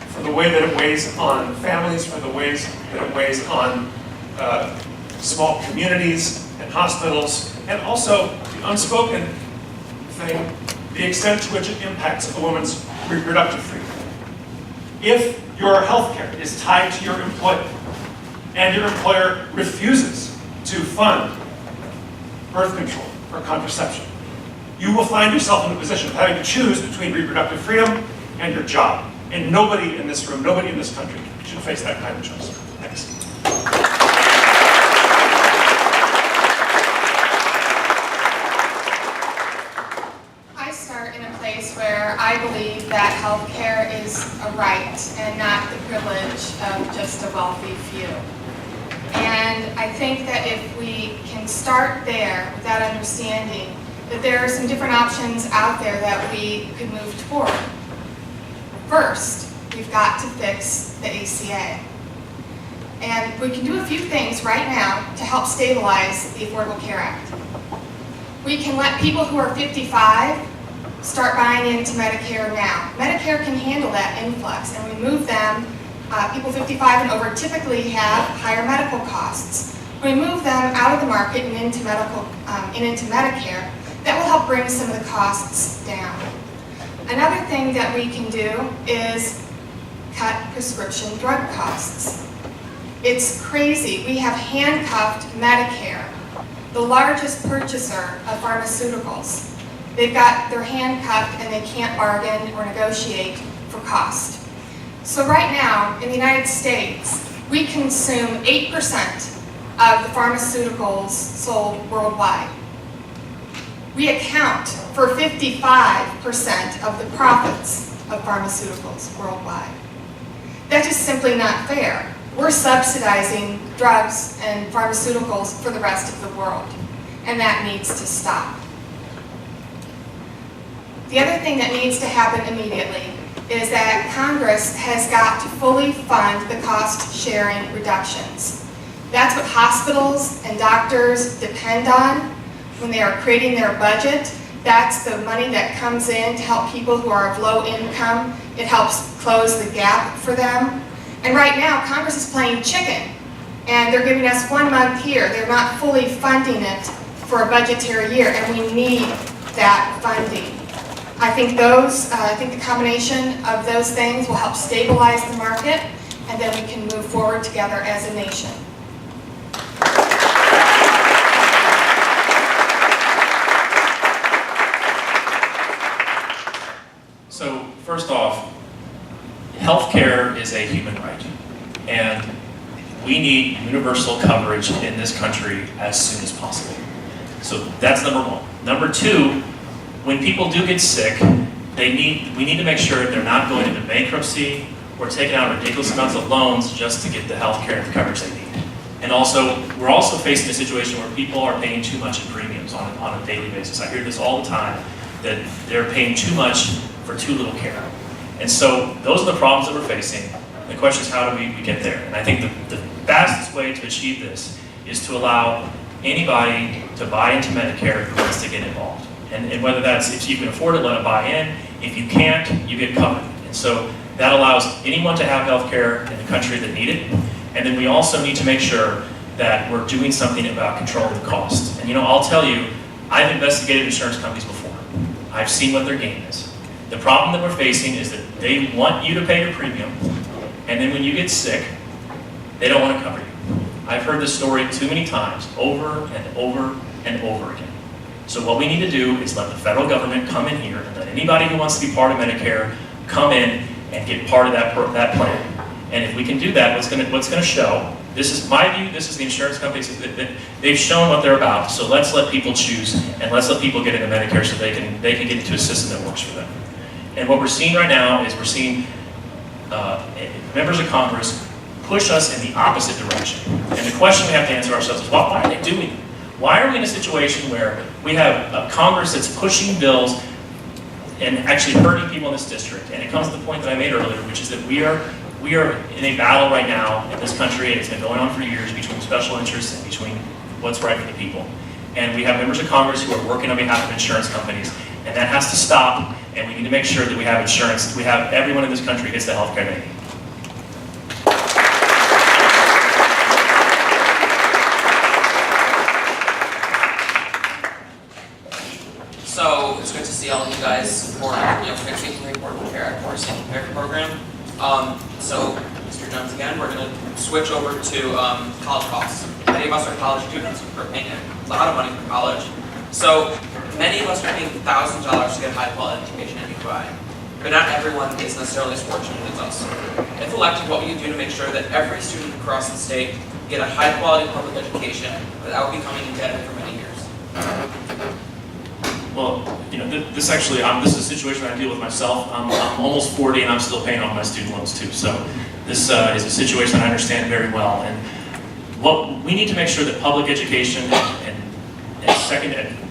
for the way that it weighs on families, for the ways that it weighs on small communities and hospitals, and also the unspoken thing, the extent to which it impacts a woman's reproductive freedom. If your health care is tied to your employer, and your employer refuses to fund birth control or contraception, you will find yourself in the position of having to choose between reproductive freedom and your job. And nobody in this room, nobody in this country should face that kind of choice. Thanks. believe that healthcare is a right and not the privilege of just a wealthy few. And I think that if we can start there with that understanding, that there are some different options out there that we could move toward. First, we've got to fix the ACA. And we can do a few things right now to help stabilize the Affordable Care Act. We can let people who are 55 start buying into Medicare now. Medicare can handle that influx, and we move them. People 55 and over typically have higher medical costs. When we move them out of the market and into Medicare, that will help bring some of the costs down. Another thing that we can do is cut prescription drug costs. It's crazy. We have handcuffed Medicare, the largest purchaser of pharmaceuticals. They're handcuffed and they can't bargain or negotiate for cost. So right now, in the United States, we consume 8% of the pharmaceuticals sold worldwide. We account for 55% of the profits of pharmaceuticals worldwide. That's just simply not fair. We're subsidizing drugs and pharmaceuticals for the rest of the world, and that needs to stop. The other thing that needs to happen immediately is that Congress has got to fully fund the cost-sharing reductions. That's what hospitals and doctors depend on when they are creating their budget. That's the money that comes in to help people who are of low income. It helps close the gap for them. And right now, Congress is playing chicken, and they're giving us 1 month here. They're not fully funding it for a budgetary year, and we need that funding. I think the combination of those things will help stabilize the market, and then we can move forward together as a nation. So first off, healthcare is a human right, and we need universal coverage in this country as soon as possible. So that's number one. Number two, when people do get sick, we need to make sure they're not going into bankruptcy or taking out ridiculous amounts of loans just to get the health care and the coverage they need. And also, we're also facing a situation where people are paying too much in premiums on a daily basis. I hear this all the time, that they're paying too much for too little care. And so those are the problems that we're facing. The question is, how do we get there? And I think the fastest way to achieve this is to allow anybody to buy into Medicare who wants to get involved. And whether that's, if you can afford it, let them buy in. If you can't, you get covered. And so that allows anyone to have health care in the country that need it. And then we also need to make sure that we're doing something about controlling the cost. And I'll tell you, I've investigated insurance companies before. I've seen what their game is. The problem that we're facing is that they want you to pay your premium, and then when you get sick, they don't want to cover you. I've heard this story too many times, over and over and over again. So what we need to do is let the federal government come in here and let anybody who wants to be part of Medicare come in and get part of that plan. And if we can do that, what's going to show, this is my view, this is the insurance companies, they've shown what they're about. So let's let people choose, and let's let people get into Medicare so they can get into a system that works for them. And what we're seeing right now is we're seeing members of Congress push us in the opposite direction. And the question we have to answer ourselves is, why are they doing it? Why are we in a situation where we have a Congress that's pushing bills and actually hurting people in this district? And it comes to the point that I made earlier, which is that we are in a battle right now in this country, and it's been going on for years, between special interests and between what's right for the people. And we have members of Congress who are working on behalf of insurance companies, and that has to stop, and we need to make sure that we have insurance, we have everyone in this country gets the health care they need. So it's good to see all of you guys support, fixing the Affordable Care Act program. So, Mr. Jones again, we're going to switch over to college costs. Many of us are college students. We're paying a lot of money for college. So many of us are paying thousands of dollars to get a high-quality education at UVI. But not everyone is necessarily as fortunate as us. If elected, what will you do to make sure that every student across the state get a high-quality public education without becoming indebted for many years? Well, this actually, this is a situation I deal with myself. I'm almost 40 and I'm still paying off my student loans too. So this is a situation I understand very well. And what we need to make sure that public education and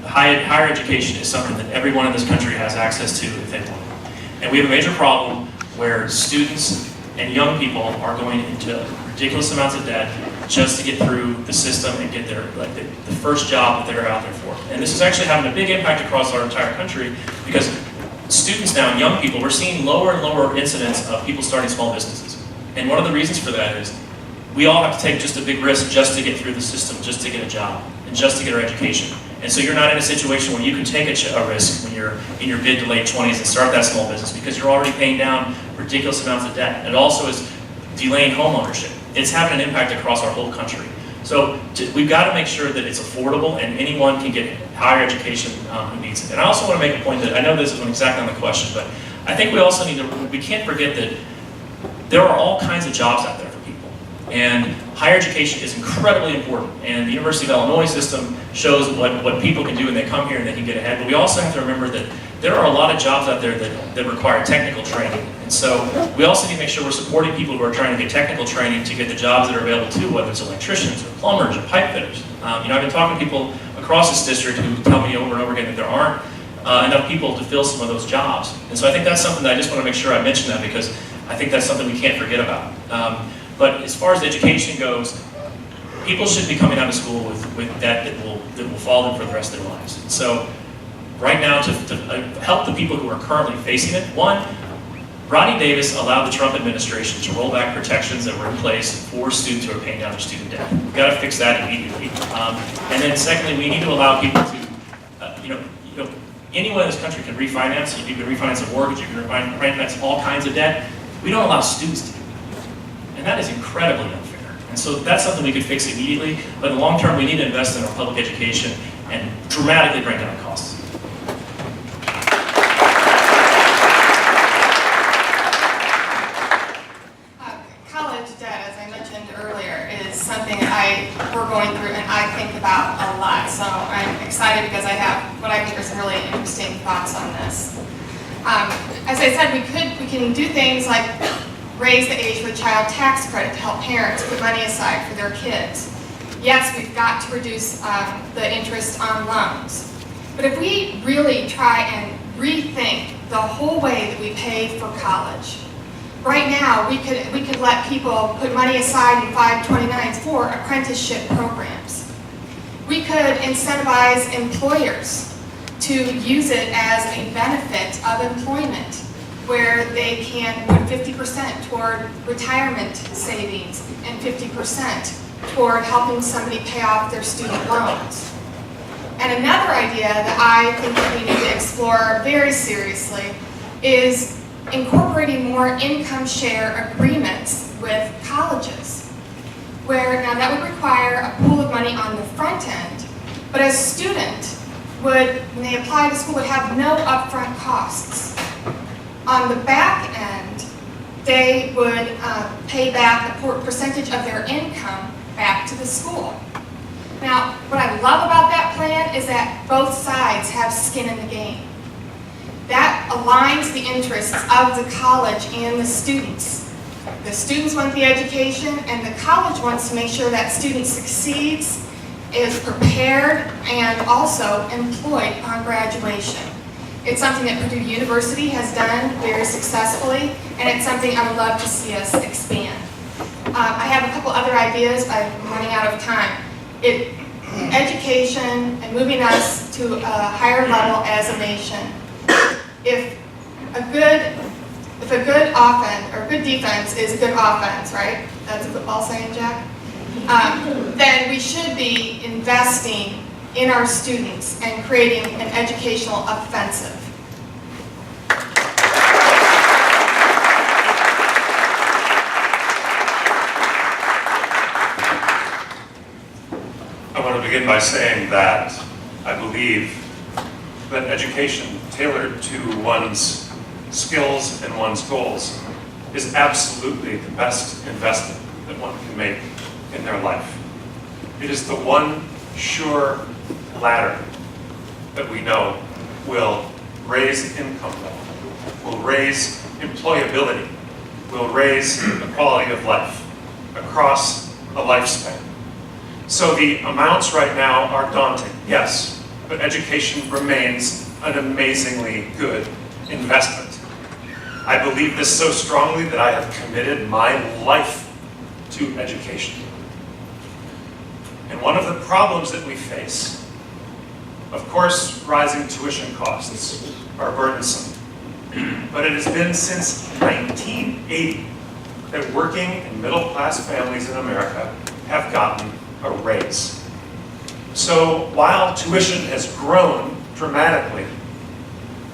higher education is something that everyone in this country has access to if they want it. And we have a major problem where students and young people are going into ridiculous amounts of debt just to get through the system and get their the first job that they're out there for. And this is actually having a big impact across our entire country because students now and young people, we're seeing lower and lower incidents of people starting small businesses. And one of the reasons for that is we all have to take just a big risk just to get through the system, just to get a job, and just to get our education. And so you're not in a situation where you can take a risk when you're in your mid to late 20s and start that small business because you're already paying down ridiculous amounts of debt. And it also is delaying home ownership. It's having an impact across our whole country. So we've got to make sure that it's affordable and anyone can get higher education who needs it. And I also want to make a point that I know this isn't exactly on the question, but I think we also we can't forget that there are all kinds of jobs out there for people. And higher education is incredibly important. And the University of Illinois system shows what people can do when they come here and they can get ahead. But we also have to remember that there are a lot of jobs out there that require technical training. And so we also need to make sure we're supporting people who are trying to get technical training to get the jobs that are available too, whether it's electricians or plumbers or pipe fitters. I've been talking to people across this district who tell me over and over again that there aren't enough people to fill some of those jobs. And so I think that's something that I just want to make sure I mention that because I think that's something we can't forget about. But as far as education goes, people should be coming out of school with debt that will follow them for the rest of their lives. So right now, to help the people who are currently facing it, one, Rodney Davis allowed the Trump administration to roll back protections that were in place for students who are paying down their student debt. We've got to fix that immediately. And then secondly, we need to allow people to, anyone in this country can refinance. You can refinance a mortgage, you can refinance all kinds of debt. We don't allow students to do that. And that is incredibly unfair. And so that's something we could fix immediately, but in the long term, we need to invest in our public education and dramatically bring down costs. College debt, as I mentioned earlier, is something we're going through and I think about a lot. So I'm excited because I have what I think are some really interesting thoughts on this. As I said, we can do things like raise the age for the child tax credit to help parents put money aside for their kids. Yes, we've got to reduce the interest on loans. But if we really try and rethink the whole way that we pay for college, right now we could let people put money aside in 529s for apprenticeship programs. We could incentivize employers to use it as a benefit of employment, where they can put 50% toward retirement savings and 50% toward helping somebody pay off their student loans. And another idea that I think that we need to explore very seriously is incorporating more income share agreements with colleges, where now that would require a pool of money on the front end, but a student when they apply to school, would have no upfront costs. On the back end, they would pay back a percentage of their income back to the school. Now, what I love about that plan is that both sides have skin in the game. That aligns the interests of the college and the students. The students want the education, and the college wants to make sure that student succeeds, is prepared, and also employed on graduation. It's something that Purdue University has done very successfully, and it's something I would love to see us expand. I have a couple other ideas, but I'm running out of time. Education and moving us to a higher level as a nation. If a good offense or good defense is a good offense, right? That's a football saying, Jack. Then we should be investing in our students and creating an educational offensive. I want to begin by saying that I believe that education tailored to one's skills and one's goals is absolutely the best investment that one can make in their life. It is the one sure ladder that we know will raise income level, will raise employability, will raise the quality of life across a lifespan. So the amounts right now are daunting, yes, but education remains an amazingly good investment. I believe this so strongly that I have committed my life to education. And one of the problems that we face, of course, rising tuition costs are burdensome. But it has been since 1980 that working and middle-class families in America have gotten a raise. So while tuition has grown dramatically,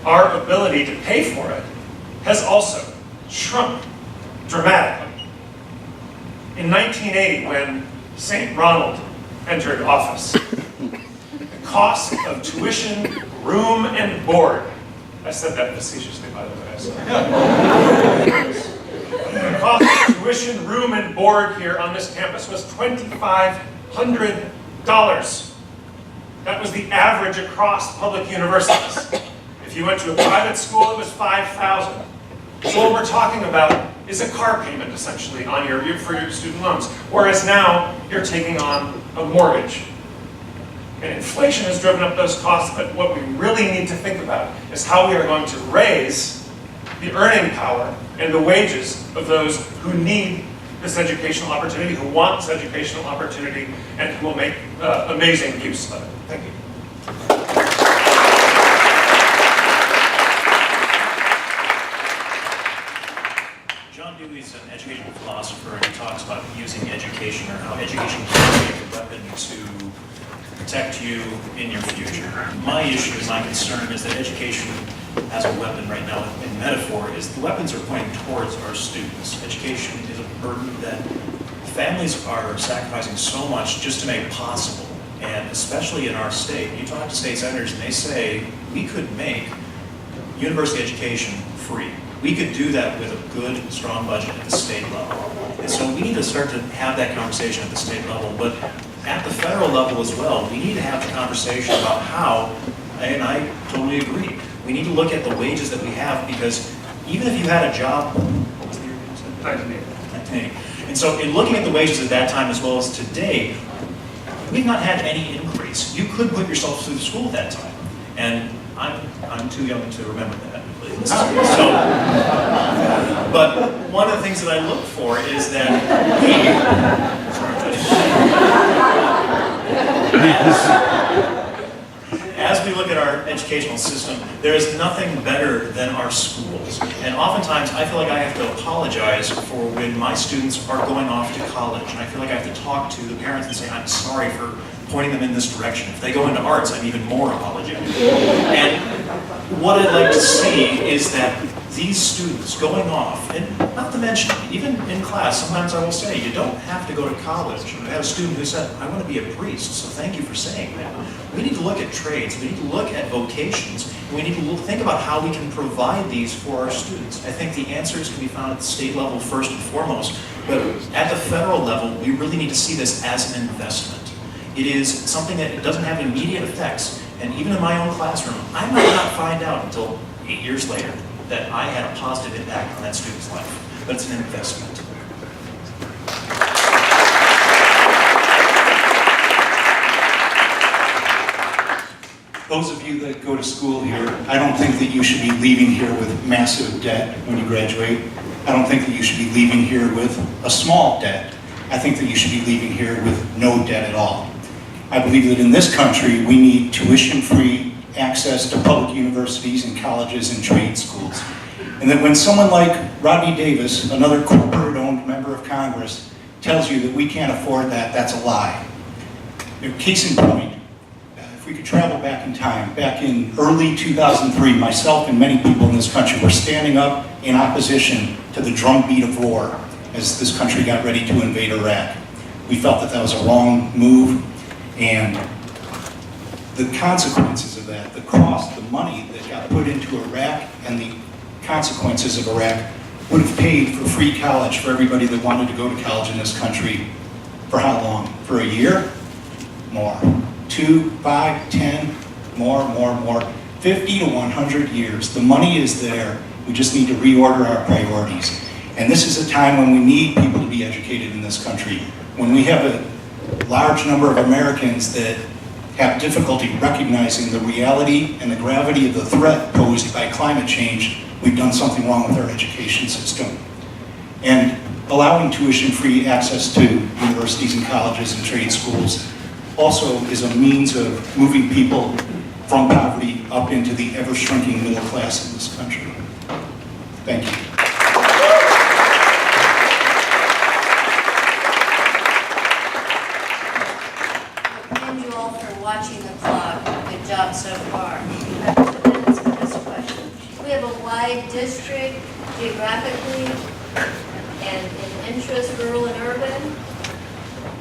our ability to pay for it has also shrunk dramatically. In 1980, when St. Ronald entered office, the cost of tuition, room, and board, I said that facetiously, by the way. The cost of tuition, room, and board here on this campus was $2,500. That was the average across public universities. If you went to a private school, it was $5,000. So what we're talking about is a car payment, essentially, on for your student loans. Whereas now, you're taking on a mortgage. And inflation has driven up those costs, but what we really need to think about is how we are going to raise the earning power and the wages of those who need this educational opportunity, who want this educational opportunity, and who will make amazing use of it. Thank you. John Dewey's an educational philosopher, and he talks about using education, or how education can be a weapon to protect you in your future. My issue, my concern is that education as a weapon right now, in metaphor, is the weapons are pointing towards our students. Education is a burden that families are sacrificing so much just to make possible, and especially in our state. You talk to state senators and they say, we could make university education free. We could do that with a good, strong budget at the state level. And so we need to start to have that conversation at the state level, but at the federal level as well, we need to have the conversation about how, and I totally agree, we need to look at the wages that we have, because even if you had a job, what was the year you said? 1980. And so in looking at the wages at that time as well as today, we've not had any increase. You could put yourself through school at that time. And I'm too young to remember that. So, but one of the things that I look for is that as we look at our educational system, there is nothing better than our schools. And oftentimes I feel like I have to apologize for when my students are going off to college. And I feel like I have to talk to the parents and say, I'm sorry for pointing them in this direction. If they go into arts, I'm even more apologetic. And what I'd like to see is that these students going off, and not to mention, even in class, sometimes I will say, you don't have to go to college. I had a student who said, I want to be a priest, so thank you for saying that. We need to look at trades, we need to look at vocations, and we need to think about how we can provide these for our students. I think the answers can be found at the state level first and foremost, but at the federal level, we really need to see this as an investment. It is something that doesn't have immediate effects, and even in my own classroom, I might not find out until 8 years later that I had a positive impact on that student's life, but it's an investment. Those of you that go to school here, I don't think that you should be leaving here with massive debt when you graduate. I don't think that you should be leaving here with a small debt. I think that you should be leaving here with no debt at all. I believe that in this country, we need tuition-free access to public universities and colleges and trade schools. And that when someone like Rodney Davis, another corporate-owned member of Congress, tells you that we can't afford that, that's a lie. Case in point, if we could travel back in time, back in early 2003, myself and many people in this country were standing up in opposition to the drumbeat of war as this country got ready to invade Iraq. We felt that that was a wrong move, and the consequences of that, the cost, the money that got put into Iraq and the consequences of Iraq would have paid for free college for everybody that wanted to go to college in this country for how long? For a year? More. 2, 5, 10, more. 50 to 100 years. The money is there. We just need to reorder our priorities. And this is a time when we need people to be educated in this country. When we have a large number of Americans that have difficulty recognizing the reality and the gravity of the threat posed by climate change, we've done something wrong with our education system. And allowing tuition-free access to universities and colleges and trade schools also is a means of moving people from poverty up into the ever-shrinking middle class in this country. Thank you. Thank you all for watching the clock. Good job so far. You have 2 minutes for this question. We have a wide district geographically and in interest, rural and urban.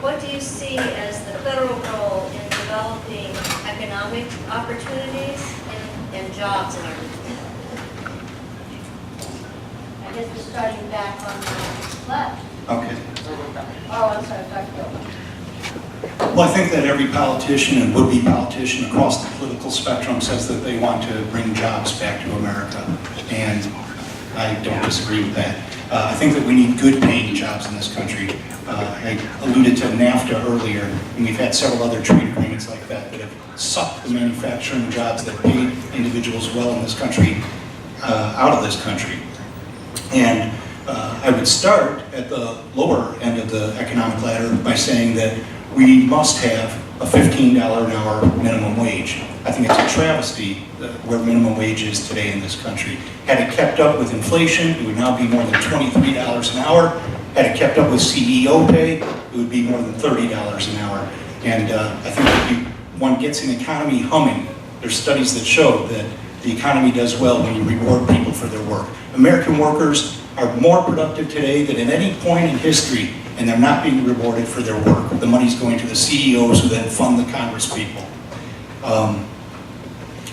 What do you see as the federal role in developing economic opportunities and jobs in our community? I guess we're starting back on the left. Okay. Oh, I'm sorry, Dr. Gilman. Well, I think that every politician and would-be politician across the political spectrum says that they want to bring jobs back to America, and I don't disagree with that. I think that we need good-paying jobs in this country. I alluded to NAFTA earlier, and we've had several other trade agreements like that that have sucked the manufacturing jobs that paid individuals well in this country out of this country. And I would start at the lower end of the economic ladder by saying that we must have a $15 an hour minimum wage. I think it's a travesty where minimum wage is today in this country. Had it kept up with inflation, it would now be more than $23 an hour. Had it kept up with CEO pay, it would be more than $30 an hour. And I think that one gets an economy humming. There's studies that show that the economy does well when you reward people for their work. American workers are more productive today than at any point in history, and they're not being rewarded for their work. The money's going to the CEOs who then fund the Congress people.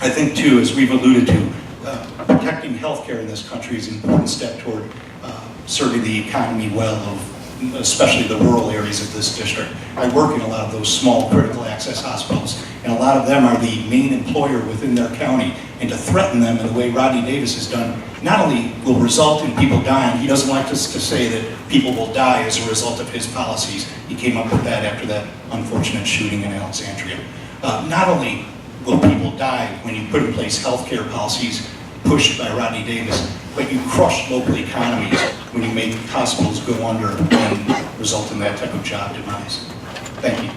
I think too, as we've alluded to, protecting healthcare in this country is an important step toward serving the economy well, especially the rural areas of this district. I work in a lot of those small critical access hospitals, and a lot of them are the main employer within their county, and to threaten them in the way Rodney Davis has done not only will result in people dying. He doesn't like us to say that people will die as a result of his policies. He came up with that after that unfortunate shooting in Alexandria. Not only will people die when you put in place healthcare policies pushed by Rodney Davis, but you crush local economies when you make hospitals go under and result in that type of job demise. Thank you.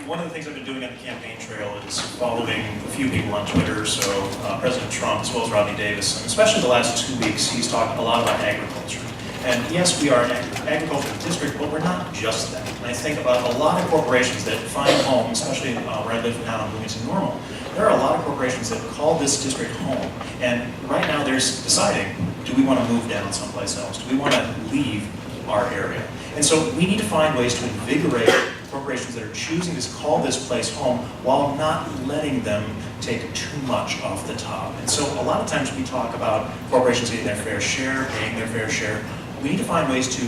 One of the things I've been doing on the campaign trail is following a few people on Twitter, so President Trump as well as Rodney Davis, and especially the last 2 weeks, he's talked a lot about agriculture. And yes, we are an agricultural district, but we're not just that. And I think about a lot of corporations that find homes, especially where I live now in Bloomington Normal. There are a lot of corporations that call this district home, and right now they're deciding, do we want to move down someplace else? Do we want to leave our area? And so we need to find ways to invigorate corporations that are choosing to call this place home while not letting them take too much off the top. And so a lot of times we talk about corporations getting their fair share, paying their fair share. We need to find ways to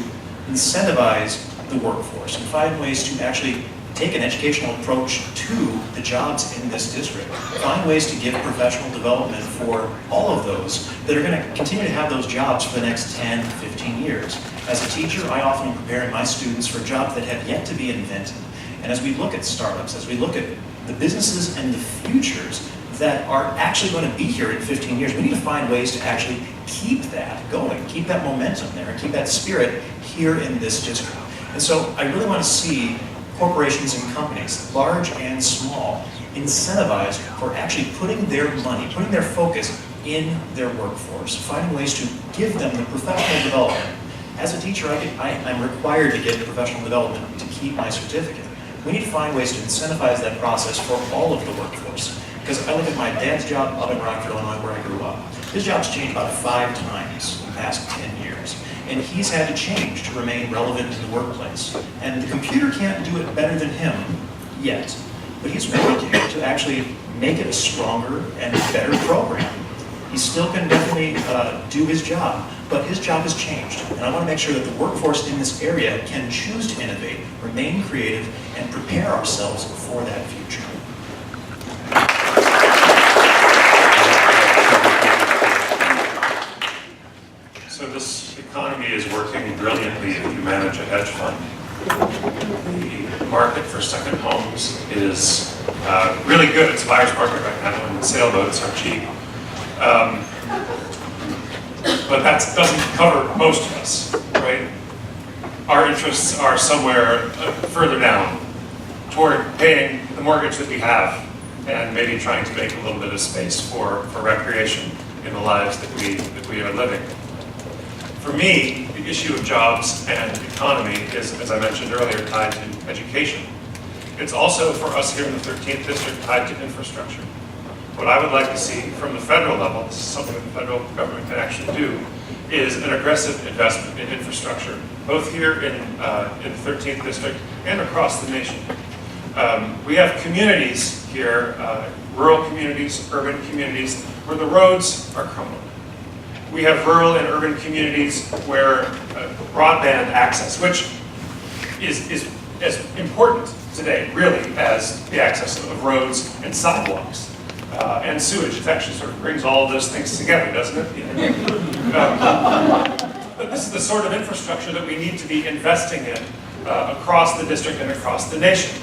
incentivize the workforce and find ways to actually take an educational approach to the jobs in this district. Find ways to give professional development for all of those that are going to continue to have those jobs for the next 10, 15 years. As a teacher, I often am preparing my students for jobs that have yet to be invented. And as we look at startups, as we look at the businesses and the futures that are actually going to be here in 15 years, we need to find ways to actually keep that going, keep that momentum there, and keep that spirit here in this district. And so I really want to see corporations and companies, large and small, incentivized for actually putting their money, putting their focus in their workforce, finding ways to give them the professional development. As a teacher, I'm required to get professional development to keep my certificate. We need to find ways to incentivize that process for all of the workforce. Because I look at my dad's job up in Rockford, Illinois, where I grew up. His job's changed about 5 times in the past 10 years. And he's had to change to remain relevant in the workplace. And the computer can't do it better than him yet. But he's working to actually make it a stronger and better program. He still can definitely do his job, but his job has changed. And I want to make sure that the workforce in this area can choose to innovate, remain creative, and prepare ourselves for that future. So this economy is working brilliantly if you manage a hedge fund. The market for second homes is really good. It's a buyer's market right now, and sailboats are cheap. But that doesn't cover most of us, right? Our interests are somewhere further down toward paying the mortgage that we have and maybe trying to make a little bit of space for recreation in the lives that we are living. For me, the issue of jobs and economy is, as I mentioned earlier, tied to education. It's also, for us here in the 13th District, tied to infrastructure. What I would like to see from the federal level, this is something that the federal government can actually do, is an aggressive investment in infrastructure, both here in the 13th District and across the nation. We have communities here, rural communities, urban communities, where the roads are crumbling. We have rural and urban communities where broadband access, which is as important today, really, as the access of roads and sidewalks and sewage. It actually sort of brings all of those things together, doesn't it? But this is the sort of infrastructure that we need to be investing in across the district and across the nation.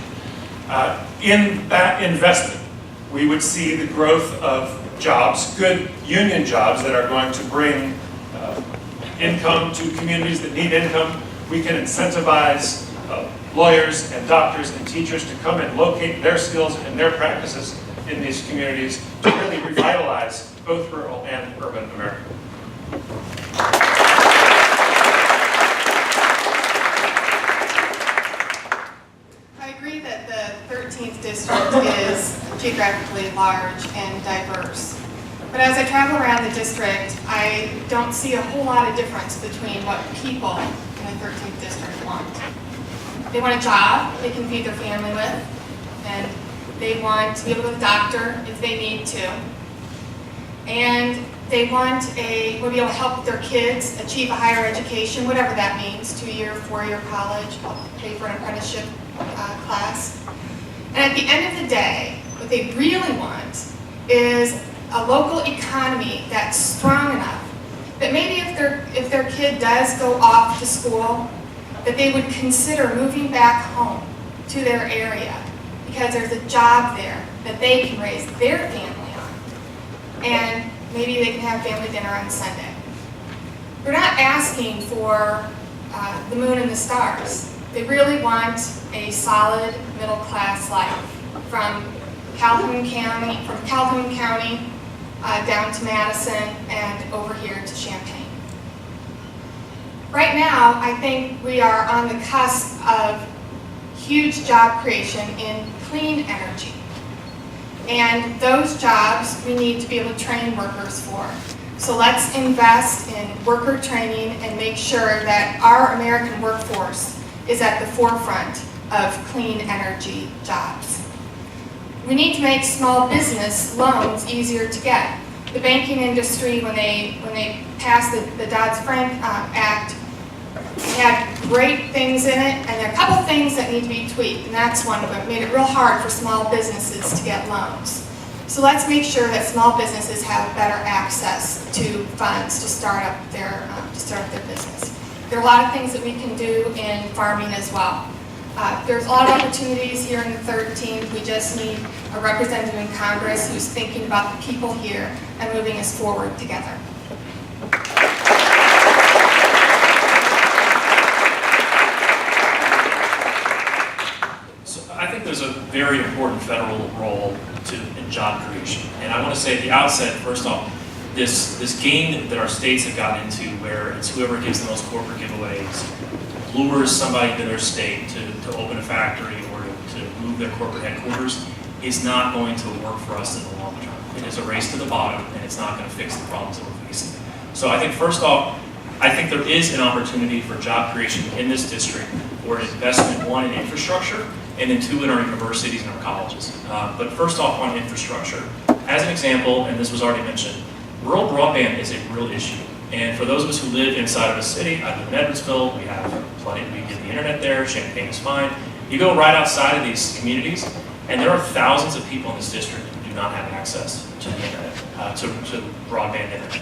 In that investment, we would see the growth of jobs, good union jobs that are going to bring income to communities that need income. We can incentivize lawyers and doctors and teachers to come and locate their skills and their practices in these communities to really revitalize both rural and urban America. I agree that the 13th District is geographically large and diverse. But as I travel around the district, I don't see a whole lot of difference between what people in the 13th District want. They want a job they can feed their family with, and they want to be able to go to the doctor if they need to. And they want to be able to help their kids achieve a higher education, whatever that means, 2-year, 4-year college, pay for an apprenticeship class. And at the end of the day, what they really want is a local economy that's strong enough that maybe if their kid does go off to school, that they would consider moving back home to their area because there's a job there that they can raise their family on. And maybe they can have family dinner on Sunday. We're not asking for the moon and the stars. They really want a solid middle-class life from Calhoun County down to Madison and over here to Champaign. Right now, I think we are on the cusp of huge job creation in clean energy. And those jobs we need to be able to train workers for. So let's invest in worker training and make sure that our American workforce is at the forefront of clean energy jobs. We need to make small business loans easier to get. The banking industry, when they passed the Dodd-Frank Act, had great things in it, and there are a couple things that need to be tweaked, and that's one of them. It made it real hard for small businesses to get loans. So let's make sure that small businesses have better access to funds to start up their business. There are a lot of things that we can do in farming as well. There's a lot of opportunities here in the 13th. We just need a representative in Congress who's thinking about the people here and moving us forward together. So I think there's a very important federal role in job creation. And I want to say at the outset, first off, this game that our states have gotten into where it's whoever gives the most corporate giveaways lures somebody to their state to open a factory or to move their corporate headquarters is not going to work for us in the long term. It is a race to the bottom, and it's not going to fix the problems that we're facing. So I think first off, I think there is an opportunity for job creation in this district for investment, one, in infrastructure, and then two, in our universities and our colleges. But first off, on infrastructure, as an example, and this was already mentioned, rural broadband is a real issue. And for those of us who live inside of a city, I live in Edwardsville, we have plenty, we get the internet there, Champaign is fine. You go right outside of these communities, and there are thousands of people in this district who do not have access to the internet, to broadband internet.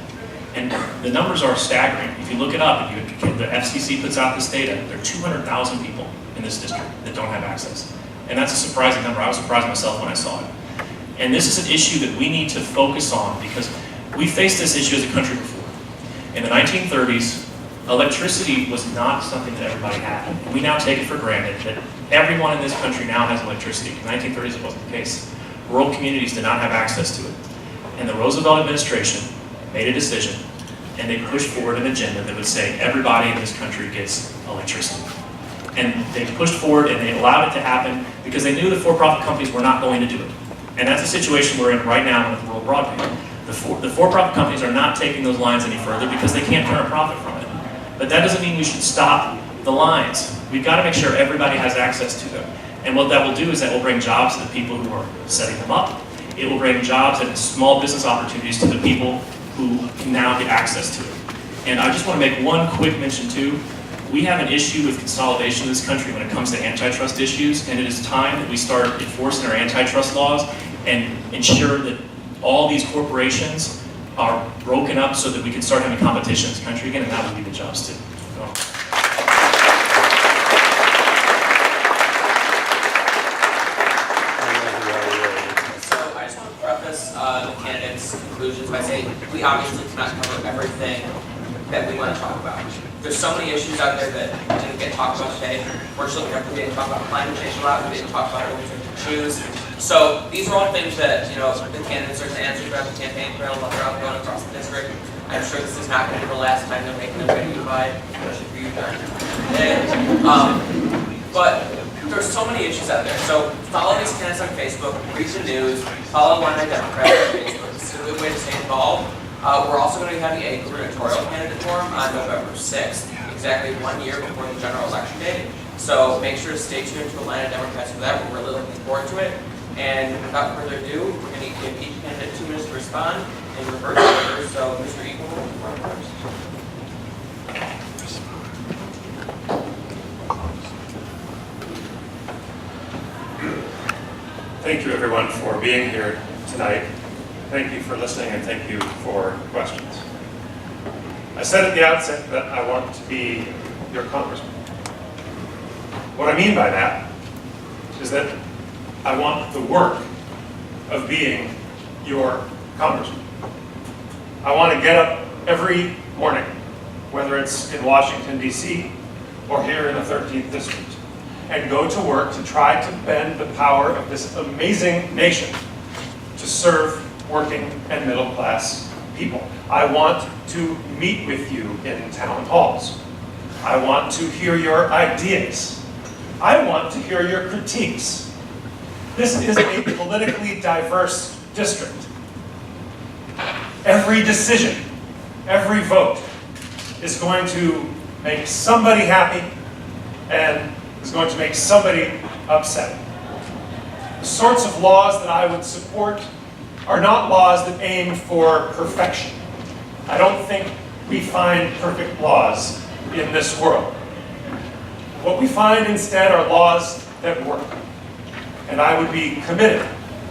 And the numbers are staggering. If you look it up, the FCC puts out this data, there are 200,000 people in this district that don't have access. And that's a surprising number. I was surprised myself when I saw it. And this is an issue that we need to focus on because we faced this issue as a country before. In the 1930s, electricity was not something that everybody had. And we now take it for granted that everyone in this country now has electricity. In the 1930s, it wasn't the case. Rural communities did not have access to it. And the Roosevelt administration made a decision, and they pushed forward an agenda that would say everybody in this country gets electricity. And they pushed forward and they allowed it to happen because they knew the for-profit companies were not going to do it. And that's the situation we're in right now with rural broadband. The for-profit companies are not taking those lines any further because they can't turn a profit from it. But that doesn't mean we should stop the lines. We've got to make sure everybody has access to them. And what that will do is that will bring jobs to the people who are setting them up. It will bring jobs and small business opportunities to the people who can now get access to it. And I just want to make one quick mention too. We have an issue with consolidation in this country when it comes to antitrust issues, and it is time that we start enforcing our antitrust laws and ensure that all these corporations are broken up so that we can start having competition in this country again, and that would be the jobs too. The candidates' conclusions by saying we obviously cannot cover everything that we want to talk about. There's so many issues out there that didn't get talked about today. Fortunately, we didn't talk about climate change a lot. We didn't talk about what we choose. So these are all things that the candidates are going to answer throughout the campaign trail while they're out going across the district. I'm sure this is not going to be the last time they're making their way to Unified, especially for you, John. But there's so many issues out there. So follow these candidates on Facebook, read the news, follow Illini Democrats on Facebook. This is a good way to stay involved. We're also going to be having a gubernatorial candidate forum on November 6th, exactly 1 year before the general election day. So make sure to stay tuned to Illini Democrats for that. We're really looking forward to it. And without further ado, we're going to give each candidate 2 minutes to respond in reverse order. So Mr. Eagle, first. Thank you, everyone, for being here tonight. Thank you for listening, and thank you for questions. I said at the outset that I want to be your congressman. What I mean by that is that I want the work of being your congressman. I want to get up every morning, whether it's in Washington, D.C., or here in the 13th District, and go to work to try to bend the power of this amazing nation to serve working and middle-class people. I want to meet with you in town halls. I want to hear your ideas. I want to hear your critiques. This is a politically diverse district. Every decision, every vote is going to make somebody happy and is going to make somebody upset. The sorts of laws that I would support are not laws that aim for perfection. I don't think we find perfect laws in this world. What we find instead are laws that work. And I would be committed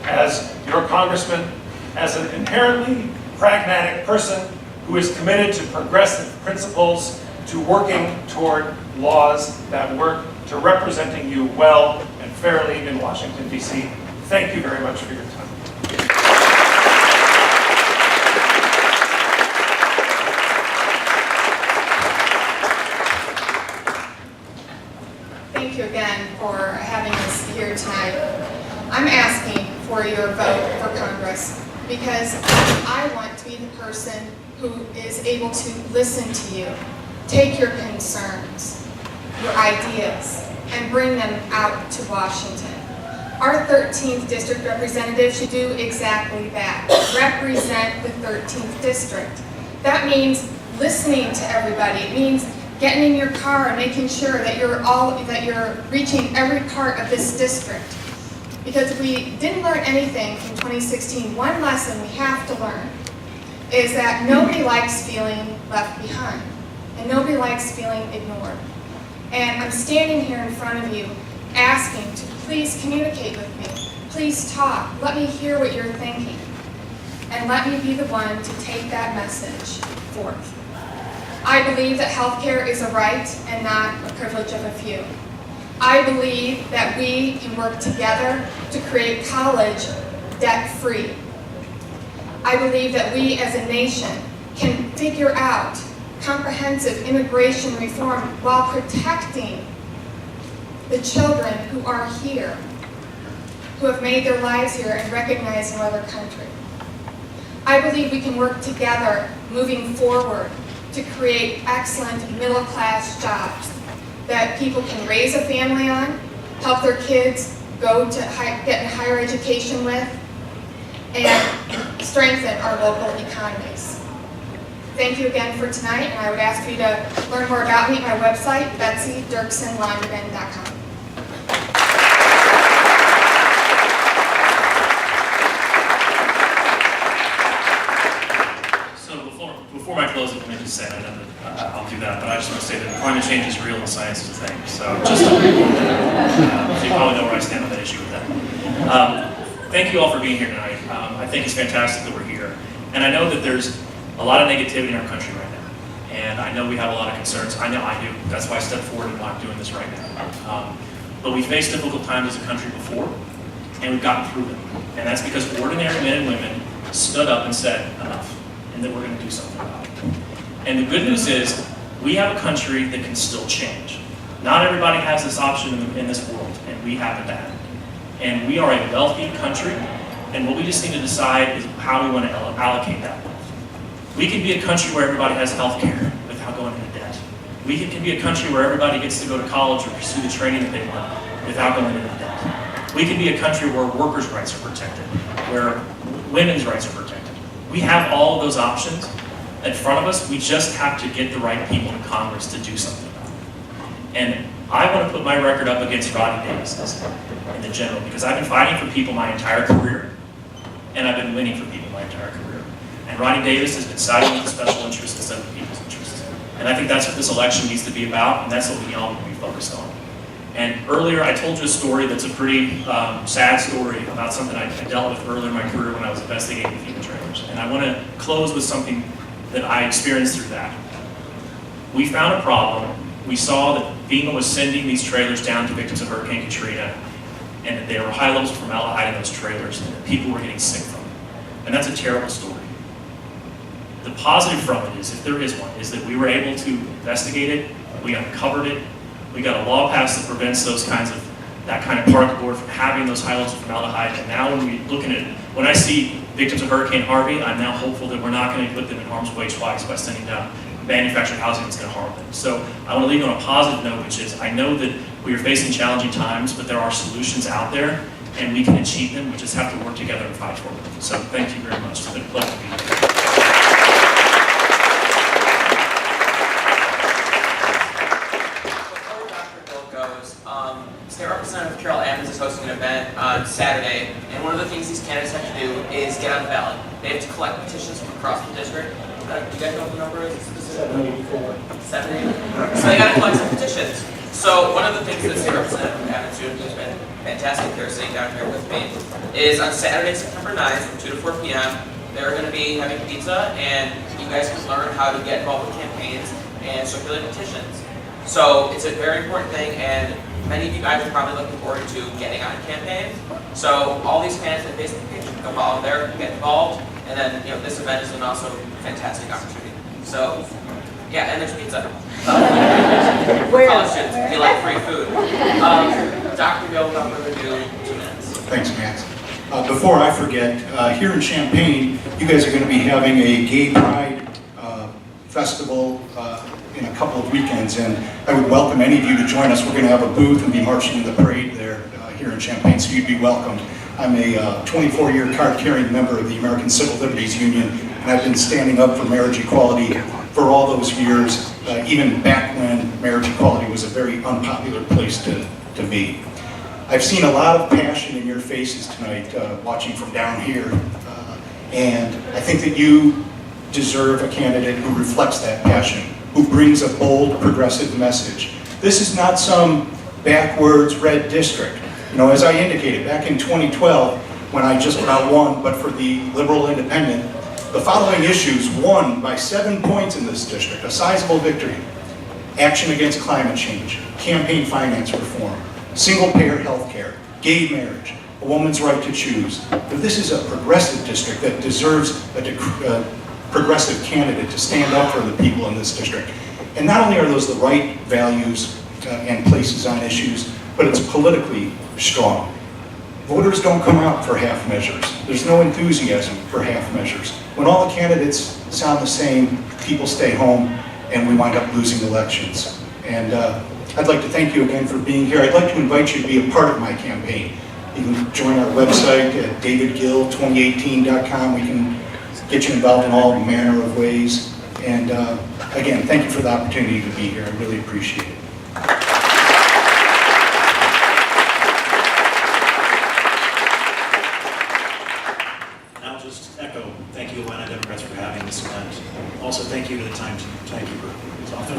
as your congressman, as an inherently pragmatic person who is committed to progressive principles, to working toward laws that work, to representing you well and fairly in Washington, D.C. Thank you very much for your time. Thank you again for having us here tonight. I'm asking for your vote for Congress because I want to be the person who is able to listen to you, take your concerns, your ideas, and bring them out to Washington. Our 13th district representative should do exactly that, represent the 13th district. That means listening to everybody. It means getting in your car and making sure that you're reaching every part of this district. Because if we didn't learn anything from 2016, one lesson we have to learn is that nobody likes feeling left behind, and nobody likes feeling ignored. And I'm standing here in front of you asking to please communicate with me. Please talk. Let me hear what you're thinking. And let me be the one to take that message forth. I believe that healthcare is a right and not a privilege of a few. I believe that we can work together to create college debt-free. I believe that we as a nation can figure out comprehensive immigration reform while protecting the children who are here, who have made their lives here and recognized no other country. I believe we can work together moving forward to create excellent middle-class jobs that people can raise a family on, help their kids go to get in higher education with, and strengthen our local economies. Thank you again for tonight, and I would ask you to learn more about me at my website, BetsyDirksonLondergan.com. Before my closing, let me just say, I'll do that, but I just want to say that climate change is real and science is a thing. So just so you probably know where I stand on that issue with that. Thank you all for being here tonight. I think it's fantastic that we're here. And I know that there's a lot of negativity in our country right now. And I know we have a lot of concerns. I know I do. That's why I stepped forward and why I'm doing this right now. But we faced difficult times as a country before, and we've gotten through them. And that's because ordinary men and women stood up and said, enough, and that we're going to do something about it. And the good news is, we have a country that can still change. Not everybody has this option in this world, and we happen to have it. And we are a wealthy country, and what we just need to decide is how we want to allocate that wealth. We can be a country where everybody has health care without going into debt. We can be a country where everybody gets to go to college or pursue the training that they want without going into debt. We can be a country where workers' rights are protected, where women's rights are protected. We have all of those options in front of us. We just have to get the right people in Congress to do something about it. And I want to put my record up against Rodney Davis's in the general, because I've been fighting for people my entire career, and I've been winning for people my entire career. And Rodney Davis has been siding with the special interests instead of the people's interests. And I think that's what this election needs to be about, and that's what we all need to be focused on. And earlier, I told you a story that's a pretty sad story about something I dealt with earlier in my career when I was investigating FEMA trailers. And I want to close with something that I experienced through that. We found a problem. We saw that FEMA was sending these trailers down to victims of Hurricane Katrina, and that there were high levels of formaldehyde in those trailers, and that people were getting sick from it. And that's a terrible story. The positive from it is, if there is one, is that we were able to investigate it, we uncovered it, we got a law passed that prevents that kind of particle board from having those high levels of formaldehyde. And now when we look at it, when I see victims of Hurricane Harvey, I'm now hopeful that we're not going to put them in harm's way twice by sending down manufactured housing that's going to harm them. So I want to leave on a positive note, which is I know that we are facing challenging times, but there are solutions out there, and we can achieve them. We just have to work together and fight for them. So thank you very much. It's been a pleasure to be here. State Representative Carol Ammons is hosting an event on Saturday, and one of the things these candidates have to do is get on the ballot. They have to collect petitions from across the district. Do you guys know what the number is? 784. 784. So they got to collect some petitions. So one of the things that State Representative Ammons, who's been fantastic here, sitting down here with me, is on Saturday, September 9th, from 2 to 4 p.m., they're going to be having pizza, and you guys can learn how to get involved with campaigns and circulate petitions. So it's a very important thing, and many of you guys are probably looking forward to getting on a campaign. So all these fans that Facebook page can go follow there, get involved, and then this event is an also fantastic opportunity. So yeah, and there's pizza. College students, if you like free food. Dr. Gill, without further ado, 2 minutes. Thanks, Matt. Before I forget, here in Champaign, you guys are going to be having a gay pride festival in a couple of weekends, and I would welcome any of you to join us. We're going to have a booth and be marching in the parade there here in Champaign, so you'd be welcomed. I'm a 24-year card-carrying member of the American Civil Liberties Union, and I've been standing up for marriage equality for all those years, even back when marriage equality was a very unpopular place to be. I've seen a lot of passion in your faces tonight, watching from down here, and I think that you deserve a candidate who reflects that passion, who brings a bold, progressive message. This is not some backwards red district. You know, as I indicated, back in 2012, when I just about won, but for the Liberal Independent, the following issues won by 7 points in this district, a sizable victory. Action against climate change, campaign finance reform, single-payer health care, gay marriage, a woman's right to choose. But this is a progressive district that deserves a progressive candidate to stand up for the people in this district. And not only are those the right values and places on issues, but it's politically strong. Voters don't come out for half measures. There's no enthusiasm for half measures. When all the candidates sound the same, people stay home and we wind up losing elections. And I'd like to thank you again for being here. I'd like to invite you to be a part of my campaign. You can join our website at davidgill2018.com. We can get you involved in all manner of ways. And again, thank you for the opportunity to be here. I really appreciate it. Thank you, Atlanta Democrats, for having this event. Also, thank you to the timekeeper. It's often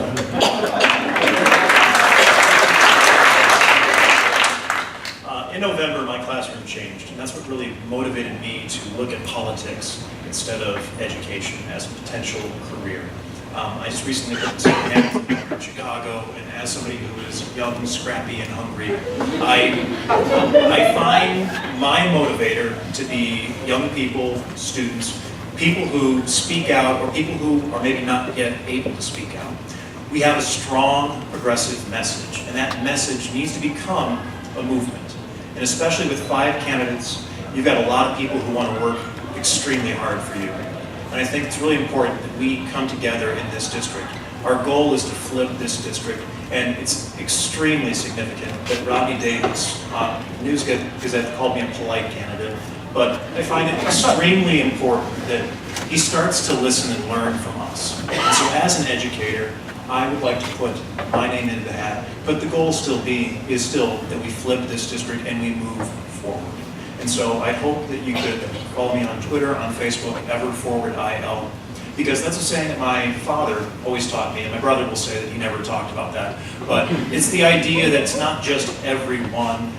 in November, my classroom changed, and that's what really motivated me to look at politics instead of education as a potential career. I just recently put this in Chicago, and as somebody who is young, scrappy, and hungry, I find my motivator to be young people, students, people who speak out, or people who are maybe not yet able to speak out. We have a strong, progressive message, and that message needs to become a movement. And especially with 5 candidates, you've got a lot of people who want to work extremely hard for you. And I think it's really important that we come together in this district. Our goal is to flip this district, and it's extremely significant that Rodney Davis, News Gazette called me a polite candidate, but I find it extremely important that he starts to listen and learn from us. And so as an educator, I would like to put my name into the hat, but the goal is still that we flip this district and we move forward. And so I hope that you could follow me on Twitter, on Facebook, EverForwardIL, because that's a saying that my father always taught me, and my brother will say that he never talked about that. But it's the idea that it's not just everyone,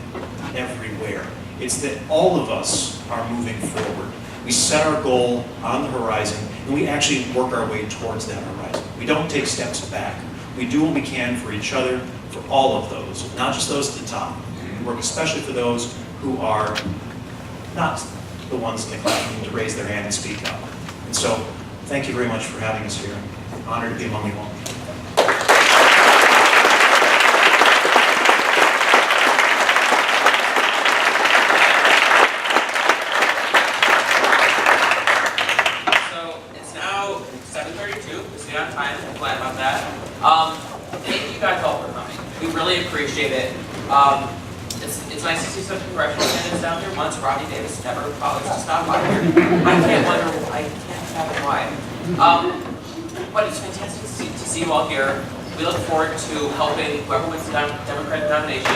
everywhere. It's that all of us are moving forward. We set our goal on the horizon, and we actually work our way towards that horizon. We don't take steps back. We do what we can for each other, for all of those, not just those at the top. We work especially for those who are not the ones in the classroom to raise their hand and speak up. And so, thank you very much for having us here. I'm honored to be among you all. So, it's now 7:32, we're staying on time, I'm glad about that. Thank you guys all for coming. We really appreciate it. It's nice to see some congressional candidates down here. Once Rodney Davis never bothers to stop by here. I can't fathom why. But it's fantastic to see you all here. We look forward to helping whoever wins the Democratic nomination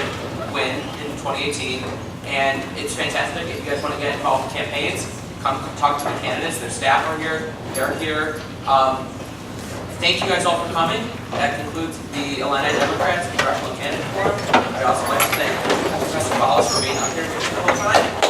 win in 2018. And it's fantastic if you guys want to get involved in campaigns. Come talk to the candidates. Their staff are here. They're here. Thank you guys all for coming. That concludes the Illini Democrats Congressional Candidate Forum. I'd also like to thank Professor Wallace for being up here the whole time.